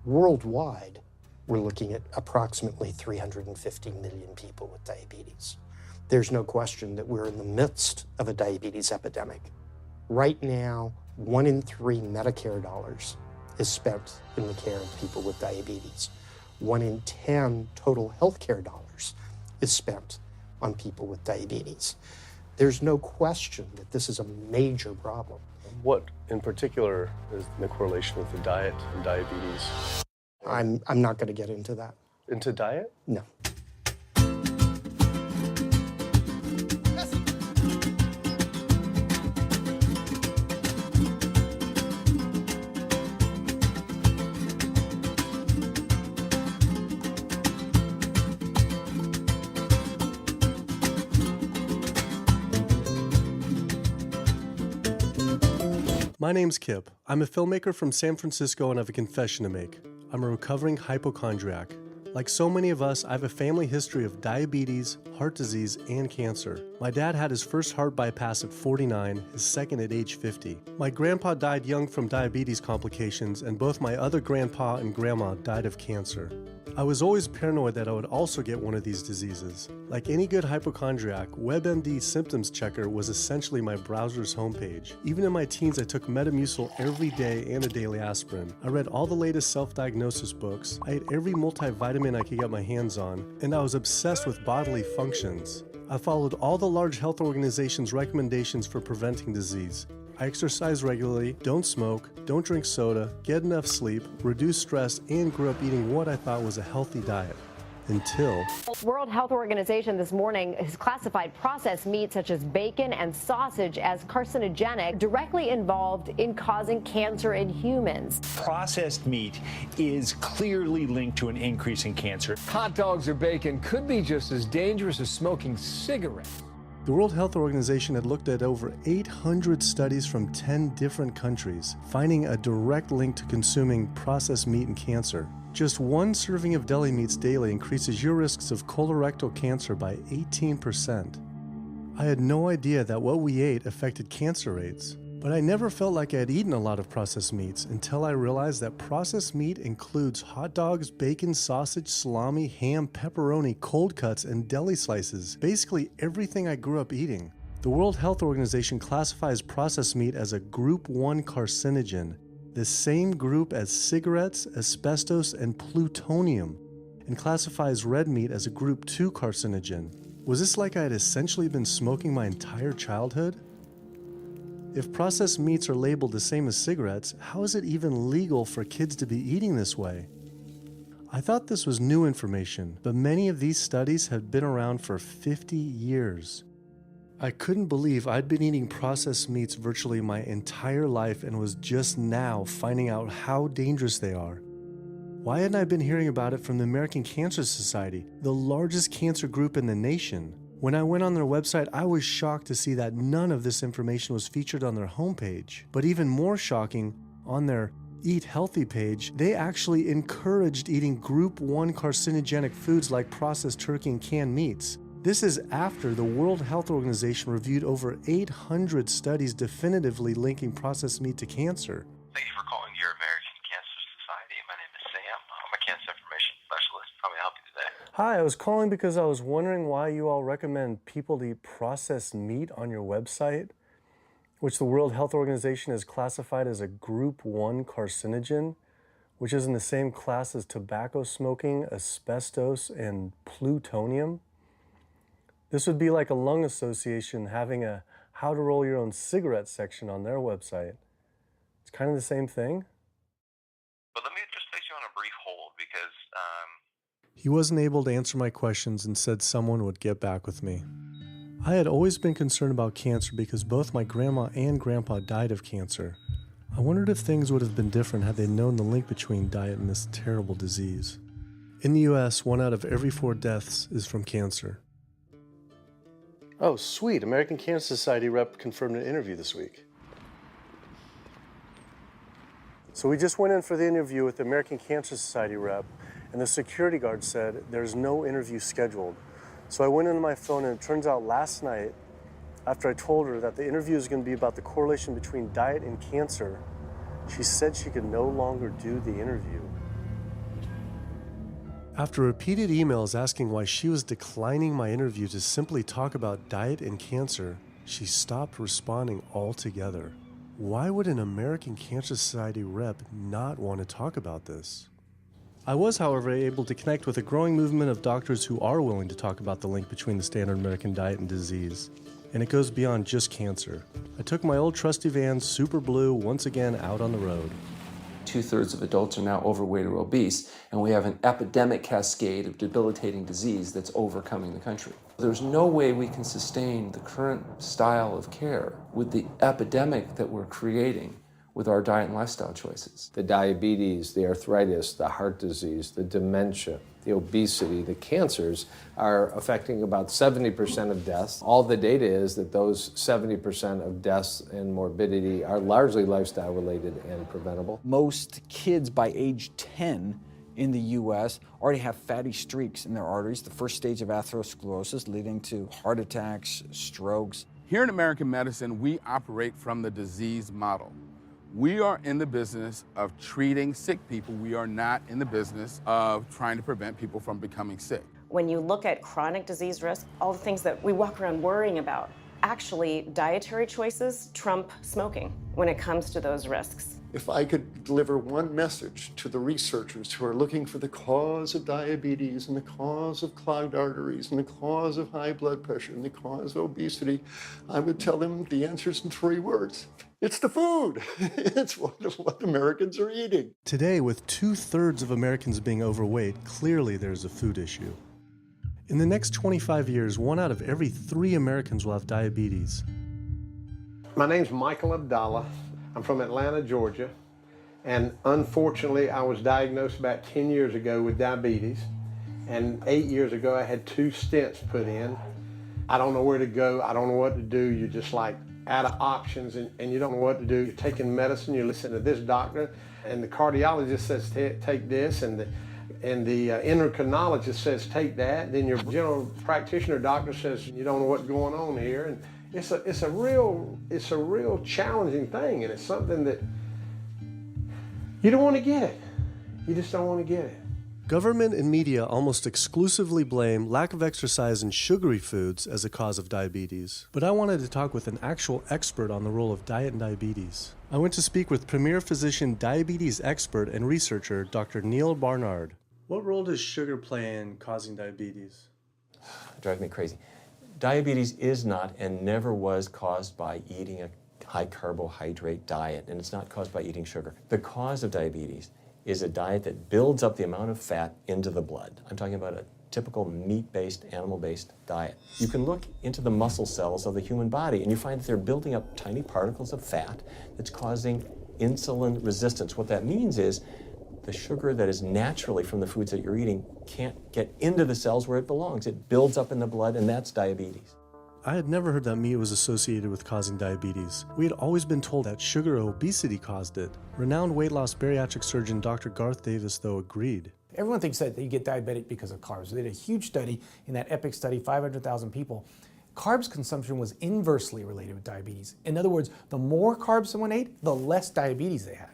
Worldwide, we're looking at approximately 350 million people with diabetes. There's no question that we're in the midst of a diabetes epidemic. Right now, 1 in 3 Medicare dollars is spent in the care of people with diabetes. 1 in 10 total healthcare dollars is spent on people with diabetes. There's no question that this is a major problem. What in particular is the correlation with the diet and diabetes? I'm not going to get into that. Into diet? No. My name's Kip. I'm a filmmaker from San Francisco and I have a confession to make. I'm a recovering hypochondriac. Like so many of us, I have a family history of diabetes, heart disease, and cancer. My dad had his first heart bypass at 49, his second at age 50. My grandpa died young from diabetes complications, and both my other grandpa and grandma died of cancer. I was always paranoid that I would also get one of these diseases. Like any good hypochondriac, WebMD Symptoms Checker was essentially my browser's homepage. Even in my teens, I took Metamucil every day and a daily aspirin. I read all the latest self-diagnosis books, I ate every multivitamin I could get my hands on, and I was obsessed with bodily functions. I followed all the large health organizations' recommendations for preventing disease. I exercise regularly, don't smoke, don't drink soda, get enough sleep, reduce stress, and grew up eating what I thought was a healthy diet. Until... World Health Organization this morning has classified processed meat such as bacon and sausage as carcinogenic, directly involved in causing cancer in humans. Processed meat is clearly linked to an increase in cancer. Hot dogs or bacon could be just as dangerous as smoking cigarettes. The World Health Organization had looked at over 800 studies from 10 different countries, finding a direct link to consuming processed meat and cancer. Just one serving of deli meats daily increases your risks of colorectal cancer by 18%. I had no idea that what we ate affected cancer rates, but I never felt like I had eaten a lot of processed meats until I realized that processed meat includes hot dogs, bacon, sausage, salami, ham, pepperoni, cold cuts, and deli slices, basically everything I grew up eating. The World Health Organization classifies processed meat as a Group 1 carcinogen, the same group as cigarettes, asbestos, and plutonium, and classifies red meat as a Group 2 carcinogen. Was this like I had essentially been smoking my entire childhood? If processed meats are labeled the same as cigarettes, how is it even legal for kids to be eating this way? I thought this was new information, but many of these studies had been around for 50 years. I couldn't believe I'd been eating processed meats virtually my entire life and was just now finding out how dangerous they are. Why hadn't I been hearing about it from the American Cancer Society, the largest cancer group in the nation? When I went on their website, I was shocked to see that none of this information was featured on their homepage. But even more shocking, on their Eat Healthy page, they actually encouraged eating Group 1 carcinogenic foods like processed turkey and canned meats. This is after the World Health Organization reviewed over 800 studies definitively linking processed meat to cancer. Thank you for calling your American Cancer Society. My name is Sam. I'm a cancer information specialist. How may I help you today? Hi, I was calling because I was wondering why you all recommend people to eat processed meat on your website, which the World Health Organization has classified as a Group 1 carcinogen, which is in the same class as tobacco smoking, asbestos, and plutonium. This would be like a lung association having a how to roll your own cigarette section on their website. It's kind of the same thing. But let me just place you on a brief hold because He wasn't able to answer my questions and said someone would get back with me. I had always been concerned about cancer because both my grandma and grandpa died of cancer. I wondered if things would have been different had they known the link between diet and this terrible disease. In the US, 1 out of every 4 deaths is from cancer. Oh, sweet. American Cancer Society rep confirmed an interview this week. So we just went in for the interview with the American Cancer Society rep, and the security guard said there's no interview scheduled. So I went into my phone, and it turns out last night, after I told her that the interview is going to be about the correlation between diet and cancer, she said she could no longer do the interview. After repeated emails asking why she was declining my interview to simply talk about diet and cancer, she stopped responding altogether. Why would an American Cancer Society rep not want to talk about this? I was, however, able to connect with a growing movement of doctors who are willing to talk about the link between the standard American diet and disease. And it goes beyond just cancer. I took my old trusty van, Super Blue, once again out on the road. 2/3 of adults are now overweight or obese, and we have an epidemic cascade of debilitating disease that's overcoming the country. There's no way we can sustain the current style of care with the epidemic that we're creating with our diet and lifestyle choices. The diabetes, the arthritis, the heart disease, the dementia, the obesity, the cancers are affecting about 70% of deaths. All the data is that those 70% of deaths and morbidity are largely lifestyle related and preventable. Most kids by age 10 in the U.S. already have fatty streaks in their arteries, the first stage of atherosclerosis leading to heart attacks, strokes. Here in American medicine, we operate from the disease model. We are in the business of treating sick people. We are not in the business of trying to prevent people from becoming sick. When you look at chronic disease risk, all the things that we walk around worrying about, actually dietary choices trump smoking when it comes to those risks. If I could deliver one message to the researchers who are looking for the cause of diabetes and the cause of clogged arteries and the cause of high blood pressure and the cause of obesity, I would tell them the answer's in 3 words. It's the food. It's what Americans are eating. Today, with 2/3 of Americans being overweight, clearly there's a food issue. In the next 25 years, 1 out of every 3 Americans will have diabetes. My name's Michael Abdallah. I'm from Atlanta, Georgia, and unfortunately I was diagnosed about 10 years ago with diabetes, and 8 years ago I had 2 stents put in. I don't know where to go, I don't know what to do, you're just like out of options and you don't know what to do. You're taking medicine, you listen to this doctor, and the cardiologist says take this, and the endocrinologist says take that, then your general practitioner doctor says you don't know what's going on here. And it's a real challenging thing, and it's something that you don't want to get. You just don't want to get it. Government and media almost exclusively blame lack of exercise and sugary foods as a cause of diabetes. But I wanted to talk with an actual expert on the role of diet and diabetes. I went to speak with premier physician, diabetes expert, and researcher, Dr. Neil Barnard. What role does sugar play in causing diabetes? It drives me crazy. Diabetes is not and never was caused by eating a high carbohydrate diet, and it's not caused by eating sugar. The cause of diabetes is a diet that builds up the amount of fat into the blood. I'm talking about a typical meat-based, animal-based diet. You can look into the muscle cells of the human body and you find that they're building up tiny particles of fat that's causing insulin resistance. What that means is the sugar that is naturally from the foods that you're eating can't get into the cells where it belongs. It builds up in the blood, and that's diabetes. I had never heard that meat was associated with causing diabetes. We had always been told that sugar or obesity caused it. Renowned weight loss bariatric surgeon Dr. Garth Davis, though, agreed. Everyone thinks that you get diabetic because of carbs. They did a huge study in that EPIC study, 500,000 people. Carbs consumption was inversely related with diabetes. In other words, the more carbs someone ate, the less diabetes they had.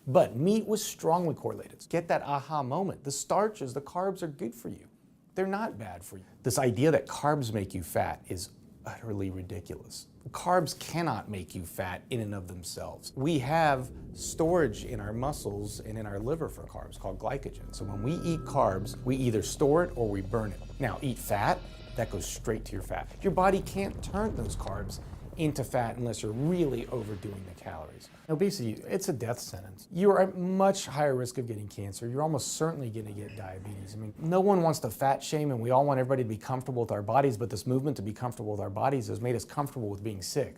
But meat was strongly correlated. Get that aha moment. The starches, the carbs are good for you. They're not bad for you. This idea that carbs make you fat is utterly ridiculous. Carbs cannot make you fat in and of themselves. We have storage in our muscles and in our liver for carbs called glycogen. So when we eat carbs, we either store it or we burn it. Now, eat fat, that goes straight to your fat. Your body can't turn those carbs into fat unless you're really overdoing the calories. Obesity, it's a death sentence. You are at much higher risk of getting cancer. You're almost certainly going to get diabetes. I mean, no one wants to fat shame, and we all want everybody to be comfortable with our bodies, but this movement to be comfortable with our bodies has made us comfortable with being sick,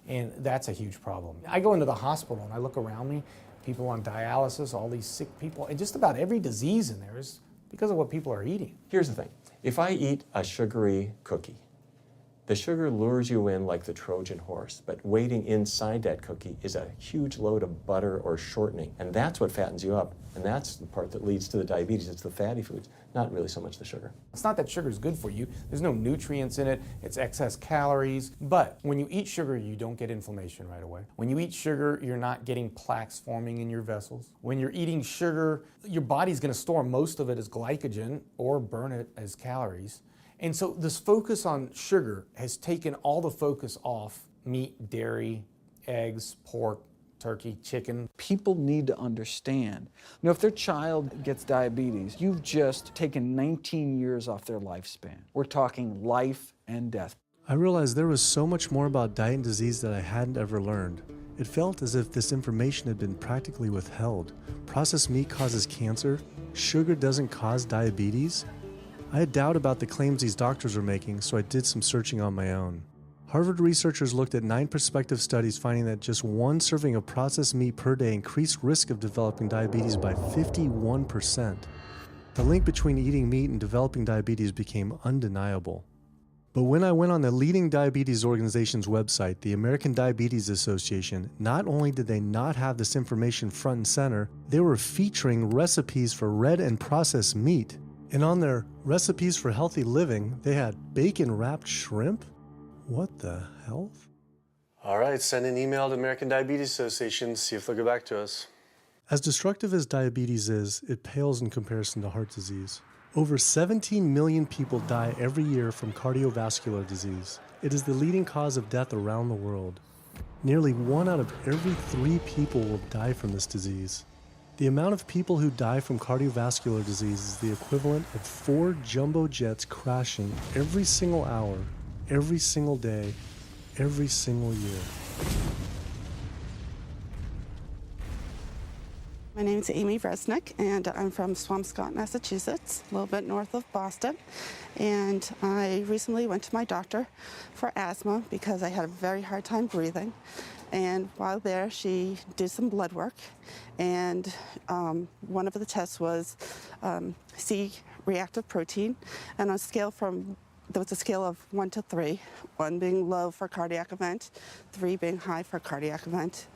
and that's a huge problem. I go into the hospital and I look around me, people on dialysis, all these sick people, and just about every disease in there is because of what people are eating. Here's the thing. If I eat a sugary cookie, The sugar lures you in like the Trojan horse, but waiting inside that cookie is a huge load of butter or shortening, and that's what fattens you up, and that's the part that leads to the diabetes. It's the fatty foods, not really so much the sugar. It's not that sugar is good for you. There's no nutrients in it. It's excess calories. But when you eat sugar, you don't get inflammation right away. When you eat sugar, you're not getting plaques forming in your vessels. When you're eating sugar, your body's going to store most of it as glycogen or burn it as calories. And so this focus on sugar has taken all the focus off meat, dairy, eggs, pork, turkey, chicken. People need to understand, if their child gets diabetes, you've just taken 19 years off their lifespan. We're talking life and death. I realized there was so much more about diet and disease that I hadn't ever learned. It felt as if this information had been practically withheld. Processed meat causes cancer. Sugar doesn't cause diabetes. I had doubt about the claims these doctors were making, so I did some searching on my own. Harvard researchers looked at 9 prospective studies finding that just one serving of processed meat per day increased risk of developing diabetes by 51%. The link between eating meat and developing diabetes became undeniable. But when I went on the leading diabetes organization's website, the American Diabetes Association, not only did they not have this information front and center, they were featuring recipes for red and processed meat. And on their recipes for healthy living, they had bacon-wrapped shrimp? What the hell? All right, send an email to American Diabetes Association, see if they'll get back to us. As destructive as diabetes is, it pales in comparison to heart disease. Over 17 million people die every year from cardiovascular disease. It is the leading cause of death around the world. Nearly 1 out of every 3 people will die from this disease. The amount of people who die from cardiovascular disease is the equivalent of 4 jumbo jets crashing every single hour, every single day, every single year. My name is Amy Resnick, and I'm from Swampscott, Massachusetts, a little bit north of Boston. And I recently went to my doctor for asthma because I had a very hard time breathing. And while there, she did some blood work, and one of the tests was C-reactive protein, and on a scale there was a scale of 1 to 3, 1 being low for cardiac event, 3 being high for cardiac event,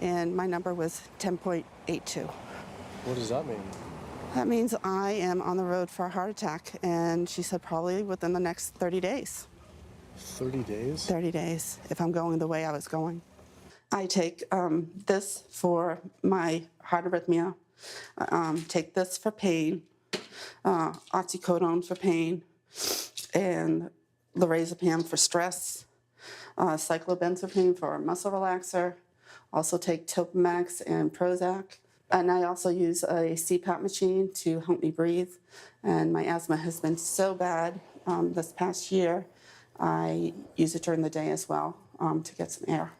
and my number was 10.82. What does that mean? That means I am on the road for a heart attack, and she said probably within the next 30 days. 30 days? 30 days, if I'm going the way I was going. I take this for my heart arrhythmia, take this for pain, oxycodone for pain, and lorazepam for stress, cyclobenzaprine for a muscle relaxer, also take Topamax and Prozac, and I also use a CPAP machine to help me breathe, and my asthma has been so bad this past year, I use it during the day as well to get some air.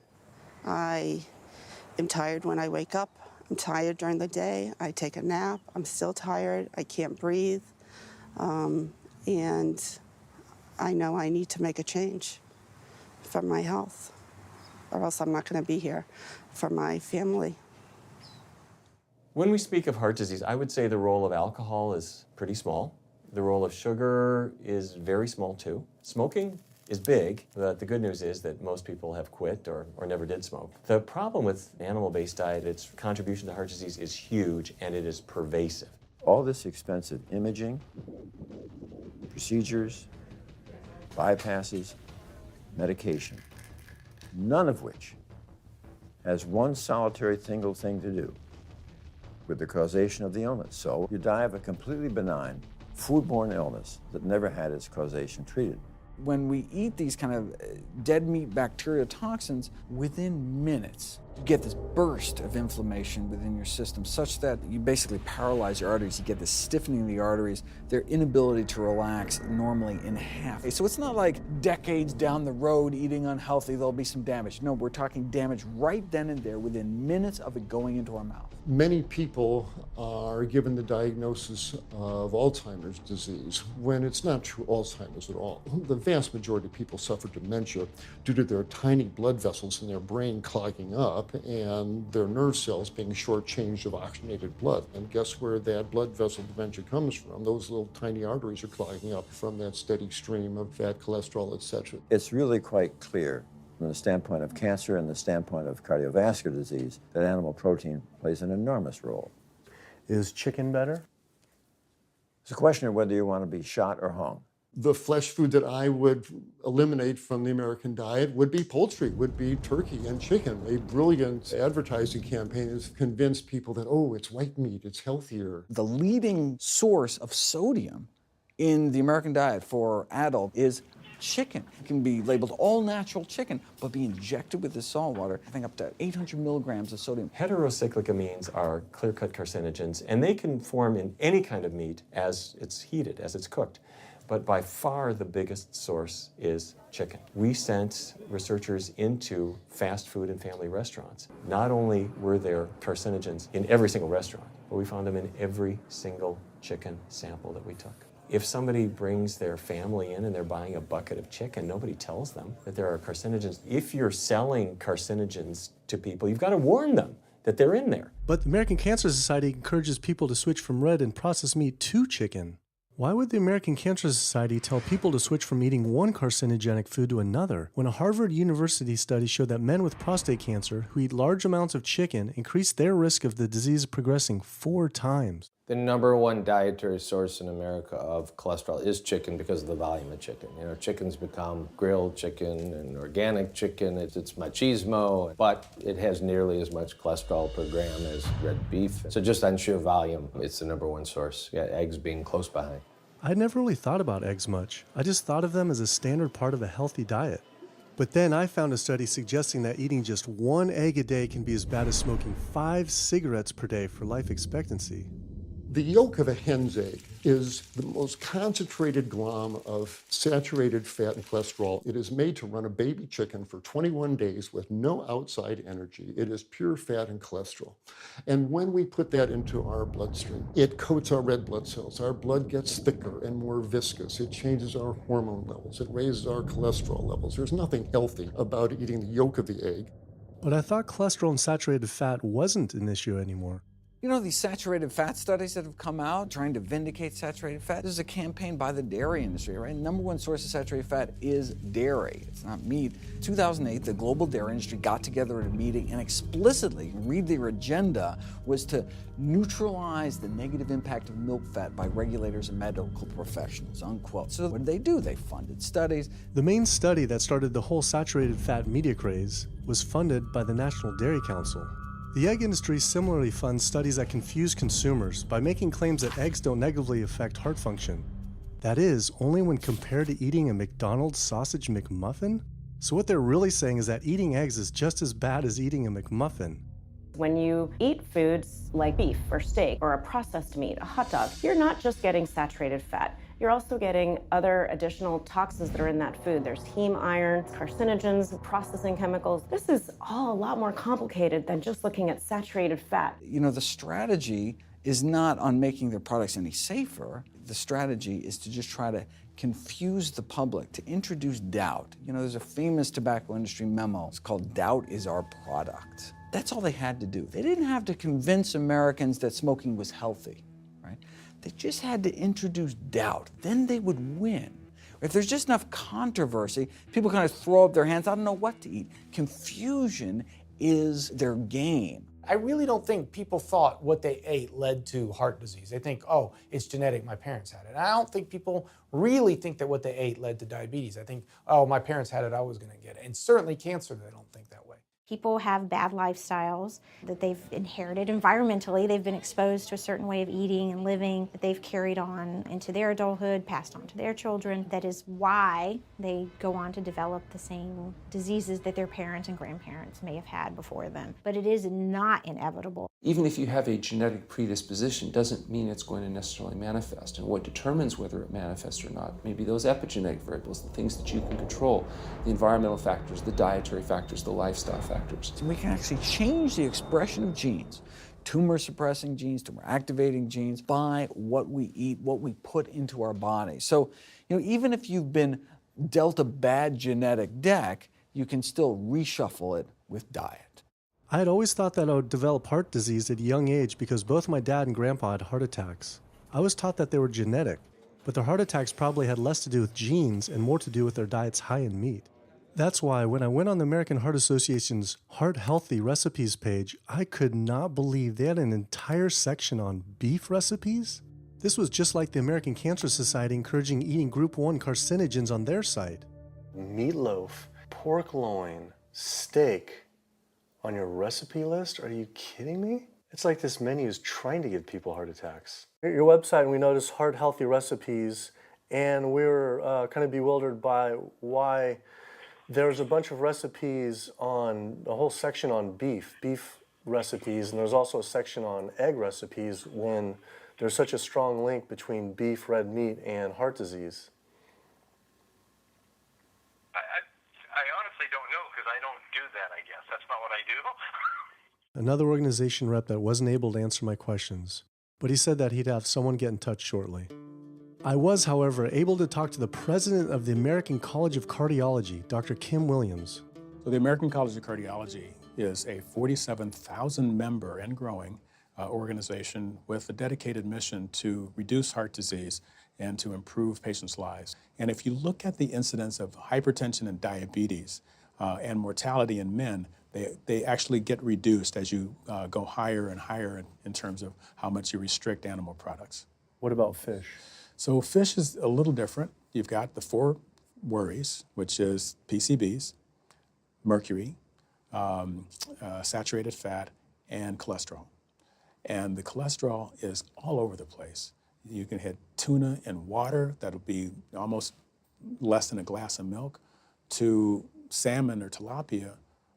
I am tired when I wake up. I'm tired during the day. I take a nap. I'm still tired. I can't breathe. And I know I need to make a change for my health, or else I'm not going to be here for my family. When we speak of heart disease, I would say the role of alcohol is pretty small. The role of sugar is very small too. Smoking is big, but the good news is that most people have quit or never did smoke. The problem with animal-based diet, its contribution to heart disease is huge and it is pervasive. All this expensive imaging, procedures, bypasses, medication, none of which has one solitary single thing to do with the causation of the illness. So you die of a completely benign foodborne illness that never had its causation treated. When we eat these kind of dead meat bacteria toxins, within minutes, you get this burst of inflammation within your system such that you basically paralyze your arteries. You get this stiffening of the arteries, their inability to relax normally in half. So it's not like decades down the road eating unhealthy, there'll be some damage. No, we're talking damage right then and there within minutes of it going into our mouth. Many people are given the diagnosis of Alzheimer's disease when it's not true Alzheimer's at all. The vast majority of people suffer dementia due to their tiny blood vessels in their brain clogging up up and their nerve cells being shortchanged of oxygenated blood. And guess where that blood vessel dementia comes from? Those little tiny arteries are clogging up from that steady stream of fat, cholesterol, etc. It's really quite clear from the standpoint of cancer and the standpoint of cardiovascular disease that animal protein plays an enormous role. Is chicken better? It's a question of whether you want to be shot or hung. The flesh food that I would eliminate from the American diet would be poultry, would be turkey and chicken. A brilliant advertising campaign has convinced people that, oh, it's white meat, it's healthier. The leading source of sodium in the American diet for adult is chicken. It can be labeled all natural chicken, but be injected with the salt water, having up to 800 milligrams of sodium. Heterocyclic amines are clear-cut carcinogens, and they can form in any kind of meat as it's heated, as it's cooked. But by far the biggest source is chicken. We sent researchers into fast food and family restaurants. Not only were there carcinogens in every single restaurant, but we found them in every single chicken sample that we took. If somebody brings their family in and they're buying a bucket of chicken, nobody tells them that there are carcinogens. If you're selling carcinogens to people, you've got to warn them that they're in there. But the American Cancer Society encourages people to switch from red and processed meat to chicken. Why would the American Cancer Society tell people to switch from eating one carcinogenic food to another when a Harvard University study showed that men with prostate cancer who eat large amounts of chicken increased their risk of the disease progressing 4 times? The number one dietary source in America of cholesterol is chicken because of the volume of chicken. You know, chicken's become grilled chicken and organic chicken. It's machismo, but it has nearly as much cholesterol per gram as red beef. So just on sheer volume, it's the number one source. Yeah, eggs being close behind. I'd never really thought about eggs much. I just thought of them as a standard part of a healthy diet. But then I found a study suggesting that eating just 1 egg a day can be as bad as smoking 5 cigarettes per day for life expectancy. The yolk of a hen's egg is the most concentrated glom of saturated fat and cholesterol. It is made to run a baby chicken for 21 days with no outside energy. It is pure fat and cholesterol. And when we put that into our bloodstream, it coats our red blood cells. Our blood gets thicker and more viscous. It changes our hormone levels. It raises our cholesterol levels. There's nothing healthy about eating the yolk of the egg. But I thought cholesterol and saturated fat wasn't an issue anymore. You know, these saturated fat studies that have come out trying to vindicate saturated fat, this is a campaign by the dairy industry, right? Number one source of saturated fat is dairy. It's not meat. 2008, the global dairy industry got together at a meeting and explicitly, read their agenda, was to neutralize the negative impact of milk fat by regulators and medical professionals, unquote. So what did they do? They funded studies. The main study that started the whole saturated fat media craze was funded by the National Dairy Council. The egg industry similarly funds studies that confuse consumers by making claims that eggs don't negatively affect heart function. That is, only when compared to eating a McDonald's sausage McMuffin? So what they're really saying is that eating eggs is just as bad as eating a McMuffin. When you eat foods like beef or steak or a processed meat, a hot dog, you're not just getting saturated fat. You're also getting other additional toxins that are in that food. There's heme iron, carcinogens, processing chemicals. This is all a lot more complicated than just looking at saturated fat. You know, the strategy is not on making their products any safer. The strategy is to just try to confuse the public, to introduce doubt. You know, there's a famous tobacco industry memo. It's called "Doubt is Our Product." That's all they had to do. They didn't have to convince Americans that smoking was healthy, right? They just had to introduce doubt. Then they would win. If there's just enough controversy, people kind of throw up their hands, I don't know what to eat. Confusion is their game. I really don't think people thought what they ate led to heart disease. They think, oh, it's genetic, my parents had it. I don't think people really think that what they ate led to diabetes. I think, oh, my parents had it, I was gonna get it. And certainly cancer, they don't think that way. People have bad lifestyles that they've inherited environmentally. They've been exposed to a certain way of eating and living that they've carried on into their adulthood, passed on to their children. That is why they go on to develop the same diseases that their parents and grandparents may have had before them. But it is not inevitable. Even if you have a genetic predisposition, doesn't mean it's going to necessarily manifest. And what determines whether it manifests or not may be those epigenetic variables, the things that you can control, the environmental factors, the dietary factors, the lifestyle factors. So we can actually change the expression of genes, tumor-suppressing genes, tumor-activating genes, by what we eat, what we put into our body. So, you know, even if you've been dealt a bad genetic deck, you can still reshuffle it with diet. I had always thought that I would develop heart disease at a young age because both my dad and grandpa had heart attacks. I was taught that they were genetic, but their heart attacks probably had less to do with genes and more to do with their diets high in meat. That's why when I went on the American Heart Association's Heart Healthy Recipes page, I could not believe they had an entire section on beef recipes. This was just like the American Cancer Society encouraging eating Group 1 carcinogens on their site. Meatloaf, pork loin, steak on your recipe list? Are you kidding me? It's like this menu is trying to give people heart attacks. At your website, we noticed Heart Healthy Recipes, and we were kind of bewildered by why there's a bunch of recipes on, a whole section on beef recipes, and there's also a section on egg recipes when there's such a strong link between beef, red meat, and heart disease. I honestly don't know because I don't do that, I guess. That's not what I do. Another organization rep that wasn't able to answer my questions, but he said that he'd have someone get in touch shortly. I was, however, able to talk to the president of the American College of Cardiology, Dr. Kim Williams. So the American College of Cardiology is a 47,000 member and growing organization with a dedicated mission to reduce heart disease and to improve patients' lives. And if you look at the incidence of hypertension and diabetes and mortality in men, they actually get reduced as you go higher and higher in terms of how much you restrict animal products. What about fish? So fish is a little different. You've got the 4 worries, which is PCBs, mercury, saturated fat, and cholesterol. And the cholesterol is all over the place. You can hit tuna in water, that'll be almost less than a glass of milk, to salmon or tilapia,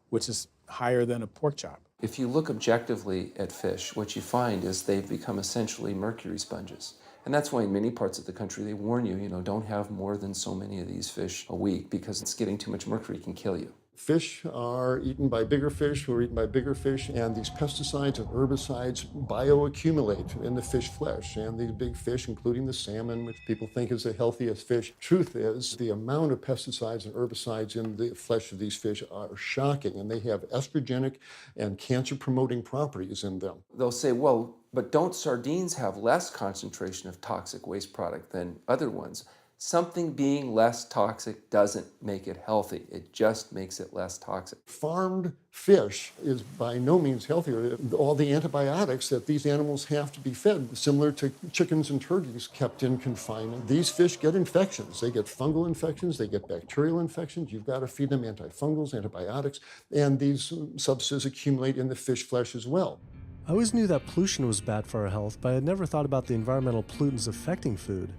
which is higher than a pork chop. If you look objectively at fish, what you find is they've become essentially mercury sponges. And that's why in many parts of the country they warn you, don't have more than so many of these fish a week because it's getting too much mercury can kill you. Fish are eaten by bigger fish who are eaten by bigger fish, and these pesticides and herbicides bioaccumulate in the fish flesh. And these big fish, including the salmon, which people think is the healthiest fish, truth is the amount of pesticides and herbicides in the flesh of these fish are shocking, and they have estrogenic and cancer-promoting properties in them. They'll say, well, but don't sardines have less concentration of toxic waste product than other ones? Something being less toxic doesn't make it healthy. It just makes it less toxic. Farmed fish is by no means healthier. All the antibiotics that these animals have to be fed, similar to chickens and turkeys kept in confinement. These fish get infections. They get fungal infections, they get bacterial infections. You've got to feed them antifungals, antibiotics, and these substances accumulate in the fish flesh as well. I always knew that pollution was bad for our health, but I had never thought about the environmental pollutants affecting food.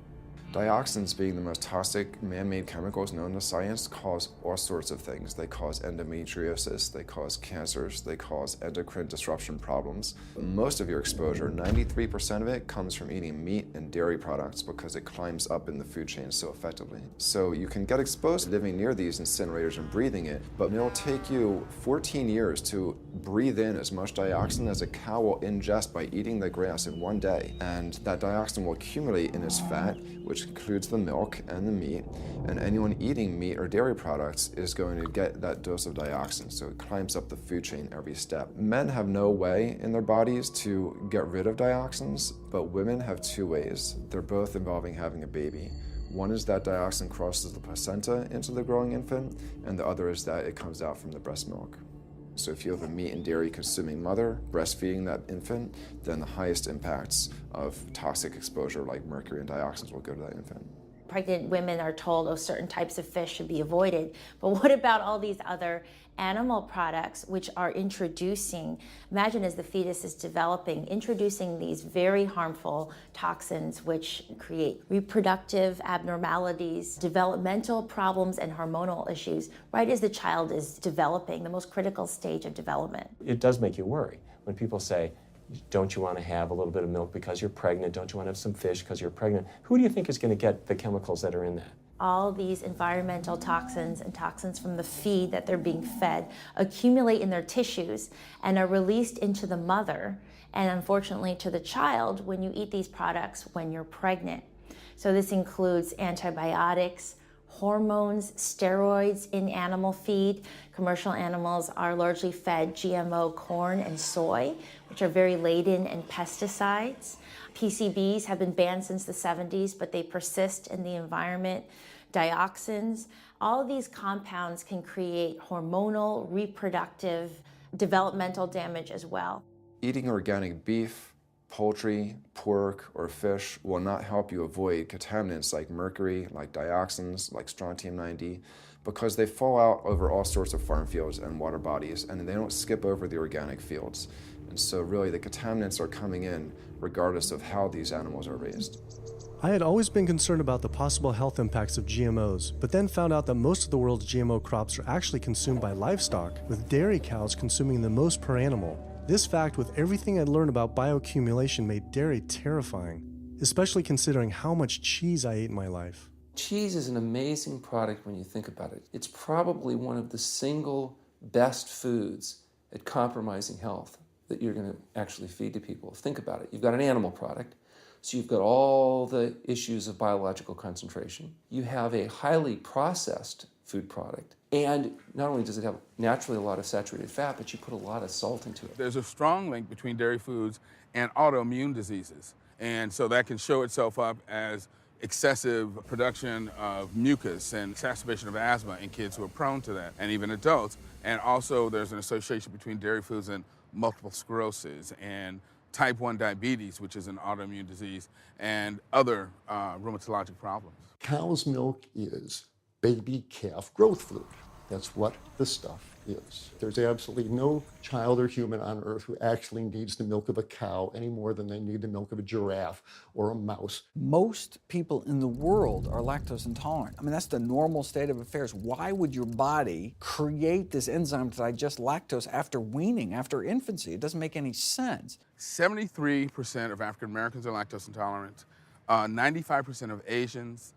Dioxins, being the most toxic man-made chemicals known to science, cause all sorts of things. They cause endometriosis, they cause cancers, they cause endocrine disruption problems. Most of your exposure, 93% of it, comes from eating meat and dairy products because it climbs up in the food chain so effectively. So you can get exposed to living near these incinerators and breathing it, but it'll take you 14 years to breathe in as much dioxin as a cow will ingest by eating the grass in one day. And that dioxin will accumulate in its fat, which includes the milk and the meat, and anyone eating meat or dairy products is going to get that dose of dioxin, so it climbs up the food chain every step. Men have no way in their bodies to get rid of dioxins, but women have 2 ways. They're both involving having a baby. One is that dioxin crosses the placenta into the growing infant, and the other is that it comes out from the breast milk. So if you have a meat and dairy consuming mother breastfeeding that infant, then the highest impacts of toxic exposure like mercury and dioxins will go to that infant. Pregnant women are told, certain types of fish should be avoided. But what about all these other animal products which are introducing, imagine as the fetus is developing, introducing these very harmful toxins which create reproductive abnormalities, developmental problems, and hormonal issues right as the child is developing, the most critical stage of development. It does make you worry when people say, don't you want to have a little bit of milk because you're pregnant? Don't you want to have some fish because you're pregnant? Who do you think is going to get the chemicals that are in that? All these environmental toxins and toxins from the feed that they're being fed accumulate in their tissues and are released into the mother and unfortunately to the child when you eat these products when you're pregnant. So this includes antibiotics, hormones, steroids in animal feed. Commercial animals are largely fed GMO corn and soy, which are very laden in pesticides. PCBs have been banned since the 70s, but they persist in the environment. Dioxins, all of these compounds can create hormonal, reproductive, developmental damage as well. Eating organic beef, poultry, pork, or fish will not help you avoid contaminants like mercury, like dioxins, like strontium-90, because they fall out over all sorts of farm fields and water bodies, and they don't skip over the organic fields. And so really the contaminants are coming in regardless of how these animals are raised. I had always been concerned about the possible health impacts of GMOs, but then found out that most of the world's GMO crops are actually consumed by livestock, with dairy cows consuming the most per animal. This fact, with everything I'd learned about bioaccumulation, made dairy terrifying, especially considering how much cheese I ate in my life. Cheese is an amazing product when you think about it. It's probably one of the single best foods at compromising health that you're going to actually feed to people. Think about it. You've got an animal product, so you've got all the issues of biological concentration. You have a highly processed food product, and not only does it have naturally a lot of saturated fat, but you put a lot of salt into it. There's a strong link between dairy foods and autoimmune diseases, and so that can show itself up as excessive production of mucus and exacerbation of asthma in kids who are prone to that, and even adults. And also there's an association between dairy foods and multiple sclerosis and type 1 diabetes, which is an autoimmune disease, and other rheumatologic problems. Cow's milk is baby calf growth fluid. That's what the stuff is. There's absolutely no child or human on earth who actually needs the milk of a cow any more than they need the milk of a giraffe or a mouse. Most people in the world are lactose intolerant. I mean, that's the normal state of affairs. Why would your body create this enzyme to digest lactose after weaning, after infancy? It doesn't make any sense. 73% of African Americans are lactose intolerant, 95% of Asians,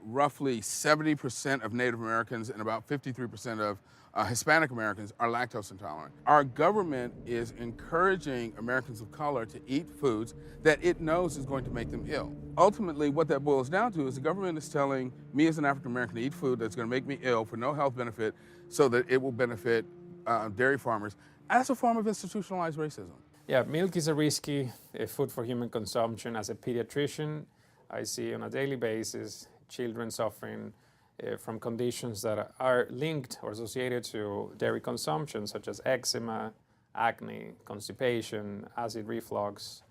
roughly 70% of Native Americans, and about 53% of Hispanic Americans are lactose intolerant. Our government is encouraging Americans of color to eat foods that it knows is going to make them ill. Ultimately, what that boils down to is the government is telling me as an African American to eat food that's going to make me ill for no health benefit so that it will benefit dairy farmers as a form of institutionalized racism. Yeah, milk is a risky food for human consumption. As a pediatrician, I see on a daily basis children suffering from conditions that are linked or associated to dairy consumption, such as eczema, acne, constipation, acid reflux,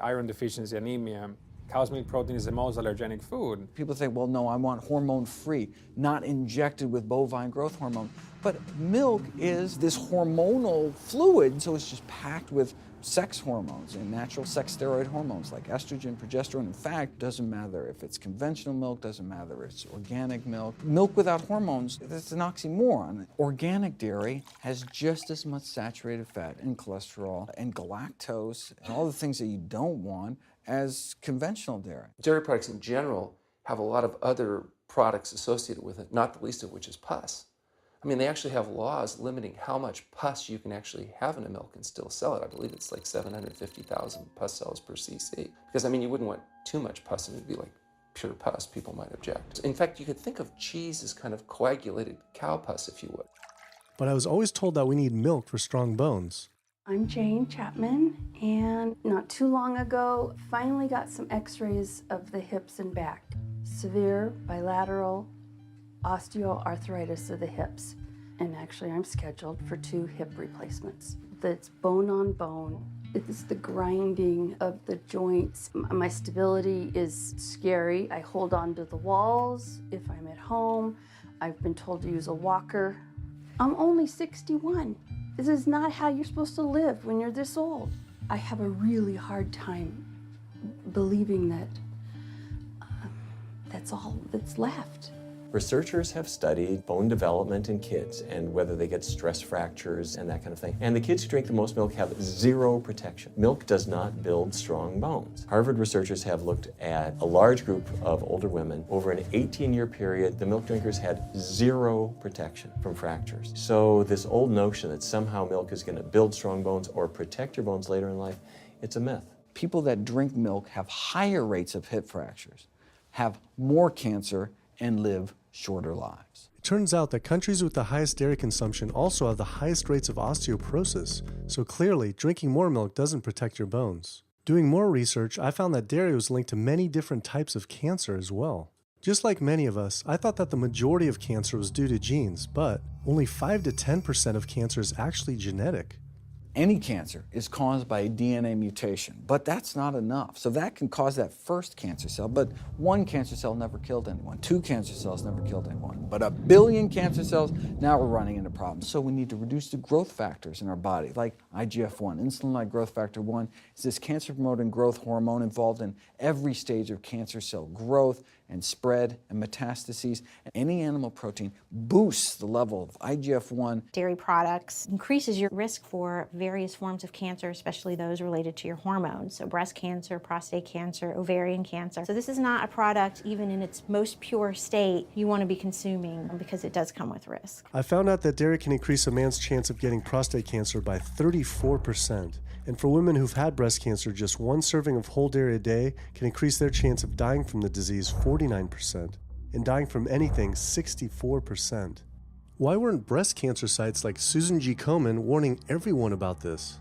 iron deficiency, anemia. Cow's milk protein is the most allergenic food. People think, well, no, I want hormone-free, not injected with bovine growth hormone. But milk is this hormonal fluid, so it's just packed with sex hormones and natural sex steroid hormones like estrogen, progesterone. In fact, doesn't matter if it's conventional milk, doesn't matter if it's organic milk. Milk without hormones, that's an oxymoron. Organic dairy has just as much saturated fat and cholesterol and galactose and all the things that you don't want as conventional dairy. Dairy products in general have a lot of other products associated with it, not the least of which is pus. I mean, they actually have laws limiting how much pus you can actually have in a milk and still sell it. I believe it's like 750,000 pus cells per cc. Because, I mean, you wouldn't want too much pus and it would be like pure pus. People might object. In fact, you could think of cheese as kind of coagulated cow pus, if you would. But I was always told that we need milk for strong bones. I'm Jane Chapman, and not too long ago, finally got some x-rays of the hips and back. Severe bilateral osteoarthritis of the hips. And actually, I'm scheduled for 2 hip replacements. That's bone on bone. It's the grinding of the joints. My stability is scary. I hold on to the walls if I'm at home. I've been told to use a walker. I'm only 61. This is not how you're supposed to live when you're this old. I have a really hard time believing that that's all that's left. Researchers have studied bone development in kids and whether they get stress fractures and that kind of thing. And the kids who drink the most milk have 0 protection. Milk does not build strong bones. Harvard researchers have looked at a large group of older women. Over an 18-year period, the milk drinkers had 0 protection from fractures. So this old notion that somehow milk is going to build strong bones or protect your bones later in life, it's a myth. People that drink milk have higher rates of hip fractures, have more cancer, and live shorter lives. It turns out that countries with the highest dairy consumption also have the highest rates of osteoporosis, so clearly drinking more milk doesn't protect your bones. Doing more research, I found that dairy was linked to many different types of cancer as well. Just like many of us, I thought that the majority of cancer was due to genes, but only 5 to 10% of cancer is actually genetic. Any cancer is caused by a DNA mutation, but that's not enough. So that can cause that first cancer cell, but one cancer cell never killed anyone. 2 cancer cells never killed anyone. But 1 billion cancer cells, now we're running into problems. So we need to reduce the growth factors in our body, like IGF-1. Insulin-like growth factor 1 is this cancer-promoting growth hormone involved in every stage of cancer cell growth and spread and metastases. Any animal protein boosts the level of IGF-1. Dairy products increases your risk for various forms of cancer, especially those related to your hormones. So breast cancer, prostate cancer, ovarian cancer. So this is not a product, even in its most pure state, you want to be consuming because it does come with risk. I found out that dairy can increase a man's chance of getting prostate cancer by 34%. And for women who've had breast cancer, just 1 serving of whole dairy a day can increase their chance of dying from the disease 49%, and dying from anything 64%. Why weren't breast cancer sites like Susan G. Komen warning everyone about this?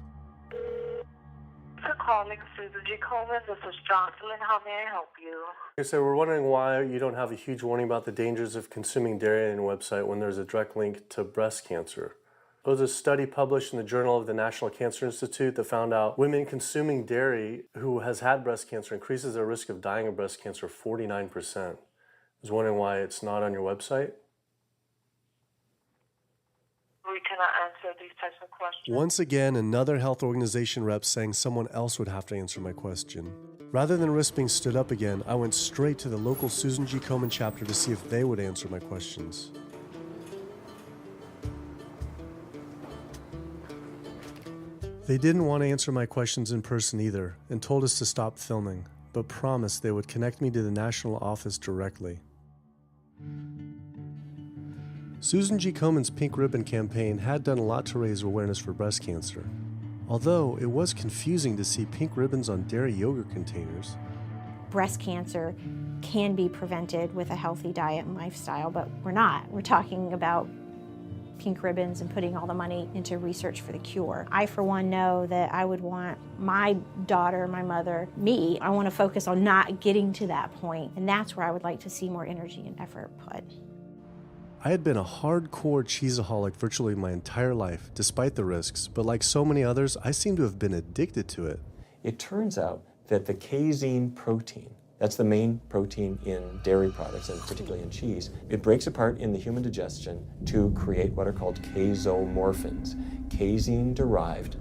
For calling Susan G. Komen, this is Jocelyn. How may I help you? So we're wondering why you don't have a huge warning about the dangers of consuming dairy on your website when there's a direct link to breast cancer. There was a study published in the Journal of the National Cancer Institute that found out women consuming dairy who has had breast cancer increases their risk of dying of breast cancer 49%. I was wondering why it's not on your website. We cannot answer these types of questions. Once again, another health organization rep saying someone else would have to answer my question. Rather than risk being stood up again, I went straight to the local Susan G. Komen chapter to see if they would answer my questions. They didn't want to answer my questions in person either, and told us to stop filming, but promised they would connect me to the national office directly. Susan G. Komen's Pink Ribbon campaign had done a lot to raise awareness for breast cancer, although it was confusing to see pink ribbons on dairy yogurt containers. Breast cancer can be prevented with a healthy diet and lifestyle, but we're not. We're talking about pink ribbons and putting all the money into research for the cure. I, for one, know that I would want my daughter, my mother, me, I want to focus on not getting to that point, and that's where I would like to see more energy and effort put. I had been a hardcore cheeseaholic virtually my entire life, despite the risks, but like so many others, I seem to have been addicted to it. It turns out that the casein protein, that's the main protein in dairy products, and particularly in cheese, it breaks apart in the human digestion to create what are called casomorphins, casein-derived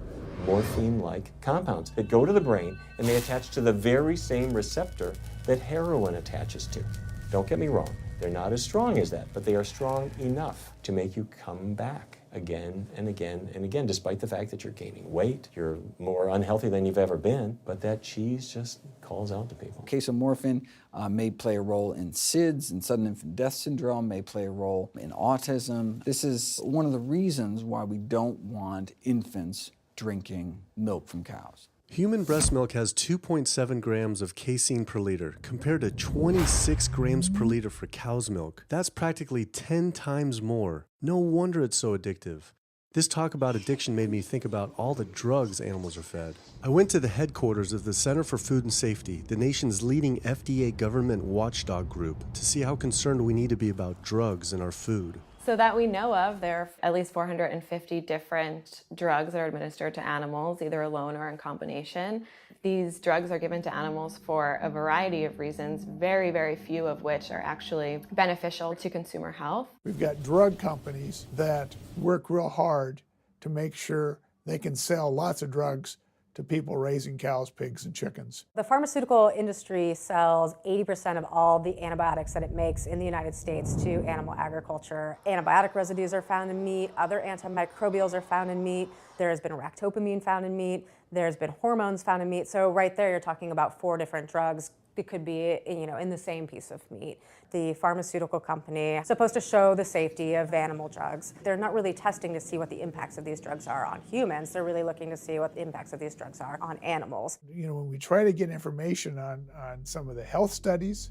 morphine-like compounds that go to the brain, and they attach to the very same receptor that heroin attaches to. Don't get me wrong, they're not as strong as that, but they are strong enough to make you come back again and again and again, despite the fact that you're gaining weight, you're more unhealthy than you've ever been, but that cheese just calls out to people. Casomorphin may play a role in SIDS, and sudden infant death syndrome, may play a role in autism. This is one of the reasons why we don't want infants drinking milk from cows. Human breast milk has 2.7 grams of casein per liter, compared to 26 grams per liter for cow's milk. That's practically 10 times more. No wonder it's so addictive. This talk about addiction made me think about all the drugs animals are fed. I went to the headquarters of the Center for Food and Safety, the nation's leading FDA government watchdog group, to see how concerned we need to be about drugs in our food. So that we know of, there are at least 450 different drugs that are administered to animals, either alone or in combination. These drugs are given to animals for a variety of reasons, very, very few of which are actually beneficial to consumer health. We've got drug companies that work real hard to make sure they can sell lots of drugs to people raising cows, pigs, and chickens. The pharmaceutical industry sells 80% of all the antibiotics that it makes in the United States to animal agriculture. Antibiotic residues are found in meat, other antimicrobials are found in meat, there has been ractopamine found in meat, there's been hormones found in meat. So right there you're talking about 4 different drugs. It could be, in the same piece of meat. The pharmaceutical company is supposed to show the safety of animal drugs. They're not really testing to see what the impacts of these drugs are on humans. They're really looking to see what the impacts of these drugs are on animals. When we try to get information on some of the health studies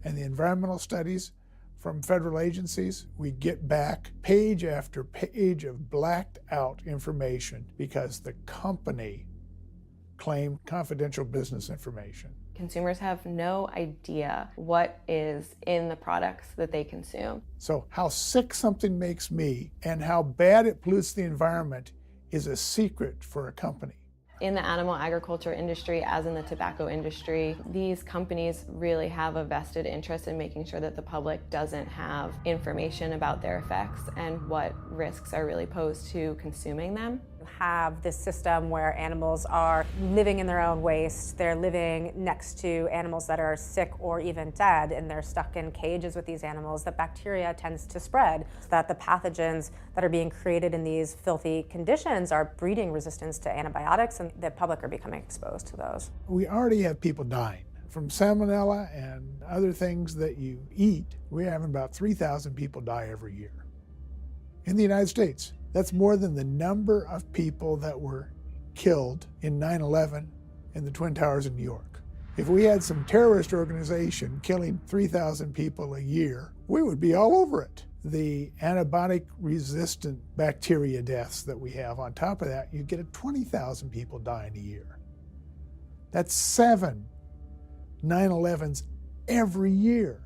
and the environmental studies, from federal agencies, we get back page after page of blacked out information because the company claimed confidential business information. Consumers have no idea what is in the products that they consume. So how sick something makes me and how bad it pollutes the environment is a secret for a company. In the animal agriculture industry, as in the tobacco industry, these companies really have a vested interest in making sure that the public doesn't have information about their effects and what risks are really posed to consuming them. Have this system where animals are living in their own waste, they're living next to animals that are sick or even dead, and they're stuck in cages with these animals, that bacteria tends to spread, so that the pathogens that are being created in these filthy conditions are breeding resistance to antibiotics, and the public are becoming exposed to those. We already have people dying from salmonella and other things that you eat. We're having about 3,000 people die every year in the United States. That's more than the number of people that were killed in 9/11 in the Twin Towers in New York. If we had some terrorist organization killing 3,000 people a year, we would be all over it. The antibiotic-resistant bacteria deaths that we have, on top of that, you get 20,000 people dying a year. That's 7 9/11s every year.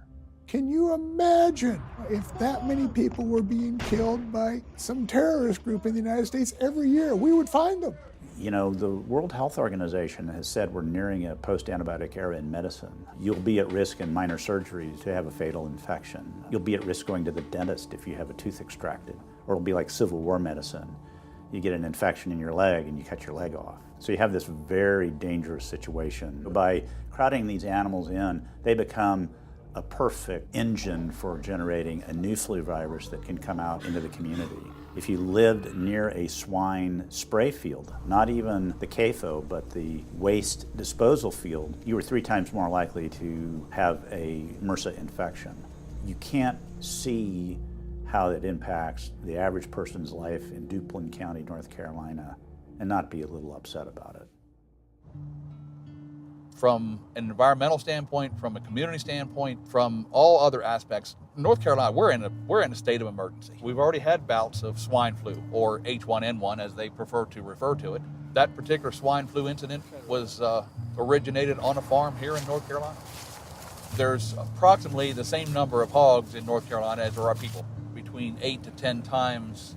Can you imagine if that many people were being killed by some terrorist group in the United States every year? We would find them. You know, the World Health Organization has said we're nearing a post-antibiotic era in medicine. You'll be at risk in minor surgeries to have a fatal infection. You'll be at risk going to the dentist if you have a tooth extracted. Or it'll be like Civil War medicine. You get an infection in your leg and you cut your leg off. So you have this very dangerous situation. By crowding these animals in, they become a perfect engine for generating a new flu virus that can come out into the community. If you lived near a swine spray field, not even the CAFO, but the waste disposal field, you were 3 times more likely to have a MRSA infection. You can't see how it impacts the average person's life in Duplin County, North Carolina, and not be a little upset about it. From an environmental standpoint, from a community standpoint, from all other aspects, North Carolina, we're in a state of emergency. We've already had bouts of swine flu, or H1N1 as they prefer to refer to it. That particular swine flu incident was originated on a farm here in North Carolina. There's approximately the same number of hogs in North Carolina as there are people. Between 8 to 10 times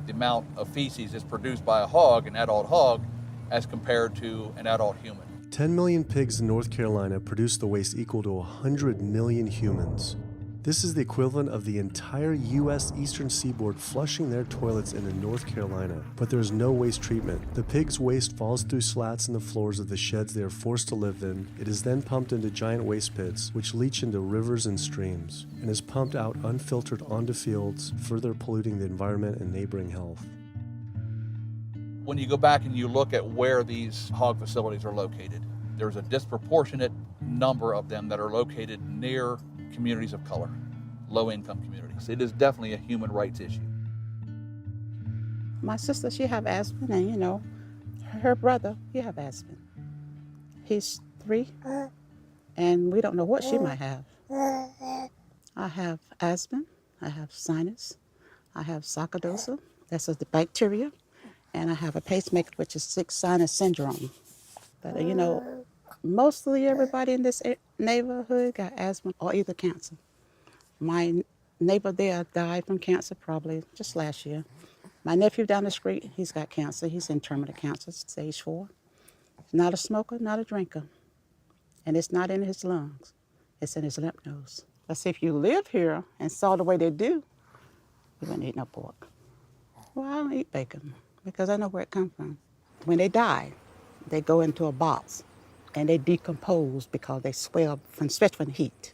the amount of feces is produced by a hog, an adult hog, as compared to an adult human. 10 million pigs in North Carolina produce the waste equal to 100 million humans. This is the equivalent of the entire U.S. eastern seaboard flushing their toilets into North Carolina. But there is no waste treatment. The pigs' waste falls through slats in the floors of the sheds they are forced to live in. It is then pumped into giant waste pits, which leach into rivers and streams, and is pumped out unfiltered onto fields, further polluting the environment and neighboring health. When you go back and you look at where these hog facilities are located, there's a disproportionate number of them that are located near communities of color, low-income communities. It is definitely a human rights issue. My sister, she have asthma, and you know, her brother, he have asthma. He's 3, and we don't know what she might have. I have asthma, I have sinus, I have sarcoidosis, that's the bacteria, and I have a pacemaker, which is 6 sinus syndrome. But you know, mostly everybody in this neighborhood got asthma or either cancer. My neighbor there died from cancer probably just last year. My nephew down the street, he's got cancer. He's in terminal cancer, stage 4. Not a smoker, not a drinker. And it's not in his lungs. It's in his lymph nodes. But see, if you live here and saw the way they do, you wouldn't eat no pork. Well, I don't eat bacon because I know where it comes from. When they die, they go into a box and they decompose because they swell especially from the heat.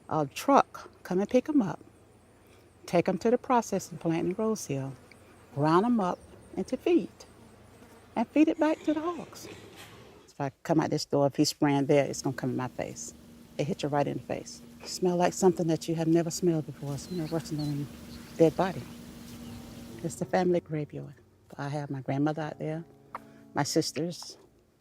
A truck come and pick them up, take them to the processing plant in Rose Hill, ground them up into feed, and feed it back to the hogs. If I come out this door, if he's spraying there, it's gonna come in my face. It hit you right in the face. Smell like something that you have never smelled before. It smells worse than a dead body. It's the family graveyard. I have my grandmother out there, my sisters,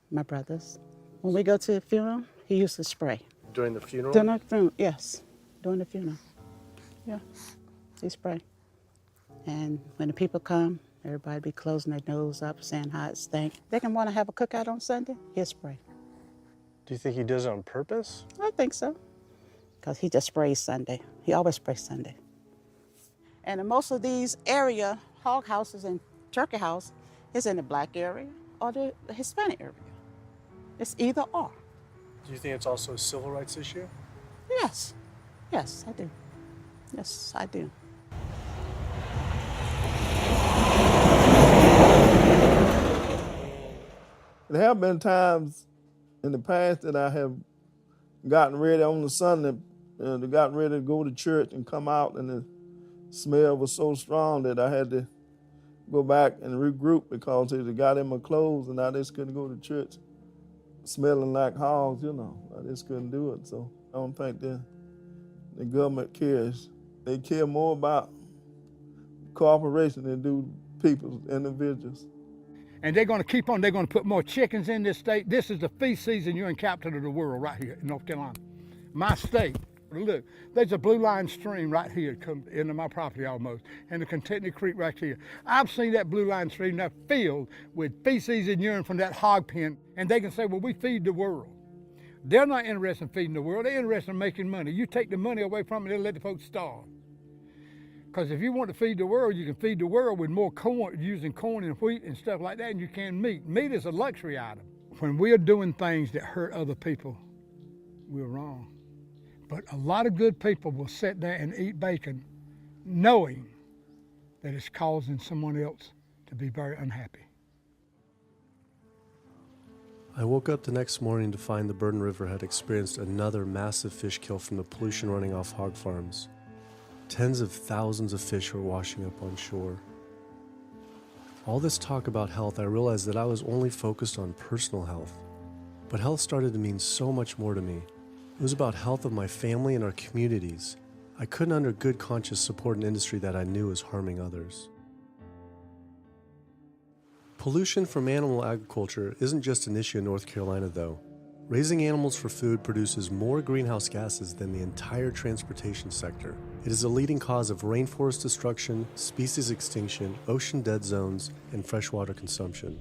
my brothers. When we go to the funeral, he used to spray. During the funeral? During the funeral, yes, during the funeral. Yeah, he spray. And when the people come, everybody be closing their nose up, saying how it stink. They can want to have a cookout on Sunday, he'll spray. Do you think he does it on purpose? I think so, because he just sprays Sunday. He always sprays Sunday. And in most of these area, hog houses and turkey house is in the black area or the Hispanic area. It's either or. Do you think it's also a civil rights issue? Yes, yes, I do. Yes, I do. There have been times in the past that I have gotten ready on the Sunday, gotten ready to go to church and come out, and the smell was so strong that I had to go back and regroup because it got in my clothes and I just couldn't go to church smelling like hogs, you know. I just couldn't do it. So I don't think the government cares. They care more about cooperation than do people, individuals. And they're going to keep on, they're going to put more chickens in this state. This is the feast season. You're in capital of the world right here in North Carolina. My state, look, there's a blue line stream right here come into my property almost, and the Contentney Creek right here. I've seen that blue line stream now filled with feces and urine from that hog pen, and they can say, well, we feed the world. They're not interested in feeding the world. They're interested in making money. You take the money away from it, they'll let the folks starve. Because if you want to feed the world, you can feed the world with more corn, using corn and wheat and stuff like that, and you can meat. Meat is a luxury item. When we're doing things that hurt other people, we're wrong. But a lot of good people will sit there and eat bacon knowing that it's causing someone else to be very unhappy. I woke up the next morning to find the Burden River had experienced another massive fish kill from the pollution running off hog farms. Tens of thousands of fish were washing up on shore. All this talk about health, I realized that I was only focused on personal health. But health started to mean so much more to me. It was about health of my family and our communities. I couldn't under good conscience support an industry that I knew was harming others. Pollution from animal agriculture isn't just an issue in North Carolina, though. Raising animals for food produces more greenhouse gases than the entire transportation sector. It is a leading cause of rainforest destruction, species extinction, ocean dead zones, and freshwater consumption.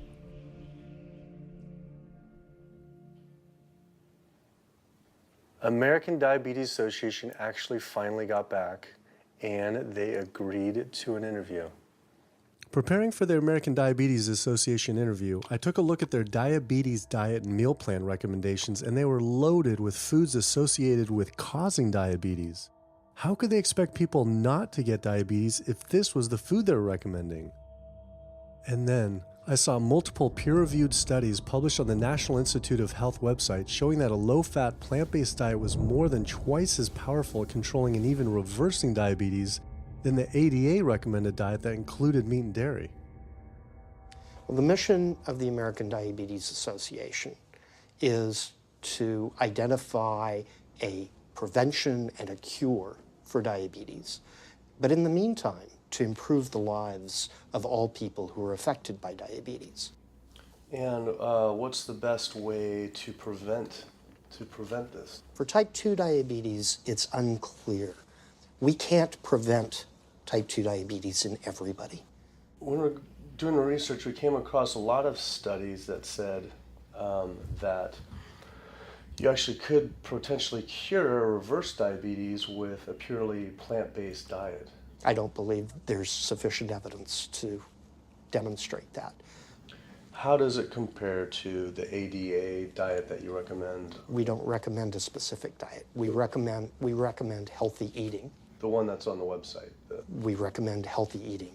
American Diabetes Association actually finally got back and they agreed to an interview. Preparing for their American Diabetes Association interview, I took a look at their diabetes diet and meal plan recommendations, and they were loaded with foods associated with causing diabetes. How could they expect people not to get diabetes if this was the food they were recommending? And then, I saw multiple peer-reviewed studies published on the National Institute of Health website showing that a low-fat, plant-based diet was more than twice as powerful at controlling and even reversing diabetes than the ADA recommended diet that included meat and dairy. Well, the mission of the American Diabetes Association is to identify a prevention and a cure for diabetes, but in the meantime, to improve the lives of all people who are affected by diabetes. And what's the best way to prevent this? For type 2 diabetes, it's unclear. We can't prevent type 2 diabetes in everybody. When we're doing the research, we came across a lot of studies that said that you actually could potentially cure or reverse diabetes with a purely plant-based diet. I don't believe there's sufficient evidence to demonstrate that. How does it compare to the ADA diet that you recommend? We don't recommend a specific diet. We recommend healthy eating. The one that's on the website. We recommend healthy eating.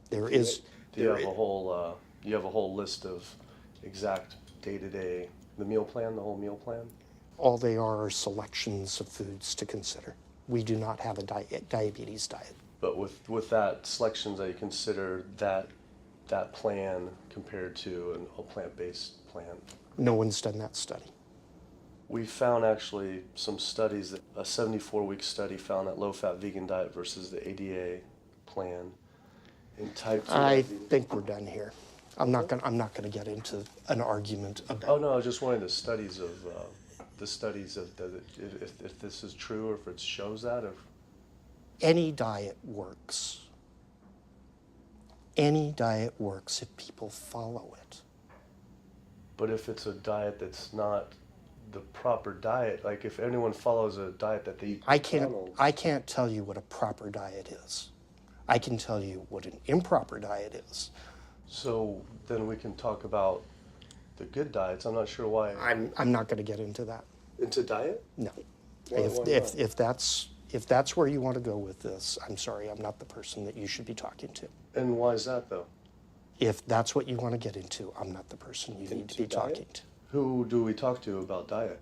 There is. Do you have a whole? You have a whole list of exact day-to-day, the meal plan, the whole meal plan? All they are selections of foods to consider. We do not have a diabetes diet. But with that selections, that you consider that plan compared to a plant-based plan? No one's done that study. We found actually some studies, that a 74-week study found that low-fat vegan diet versus the ADA plan in type 2 I diabetes. think we're done here. I'm not gonna get into an argument about. Oh no, I was just wondering the studies of if this is true or if it shows that. any diet works. Any diet works if people follow it. But if it's a diet that's not the proper diet, like if anyone follows a diet that they eat I can't tell you what a proper diet is. I can tell you what an improper diet is. So then we can talk about the good diets. I'm not sure why. I'm not going to get into that. Into diet? No. Why not? If that's where you want to go with this, I'm sorry, I'm not the person that you should be talking to. And why is that though? If that's what you want to get into, I'm not the person you need to be talking to. Who do we talk to about diet?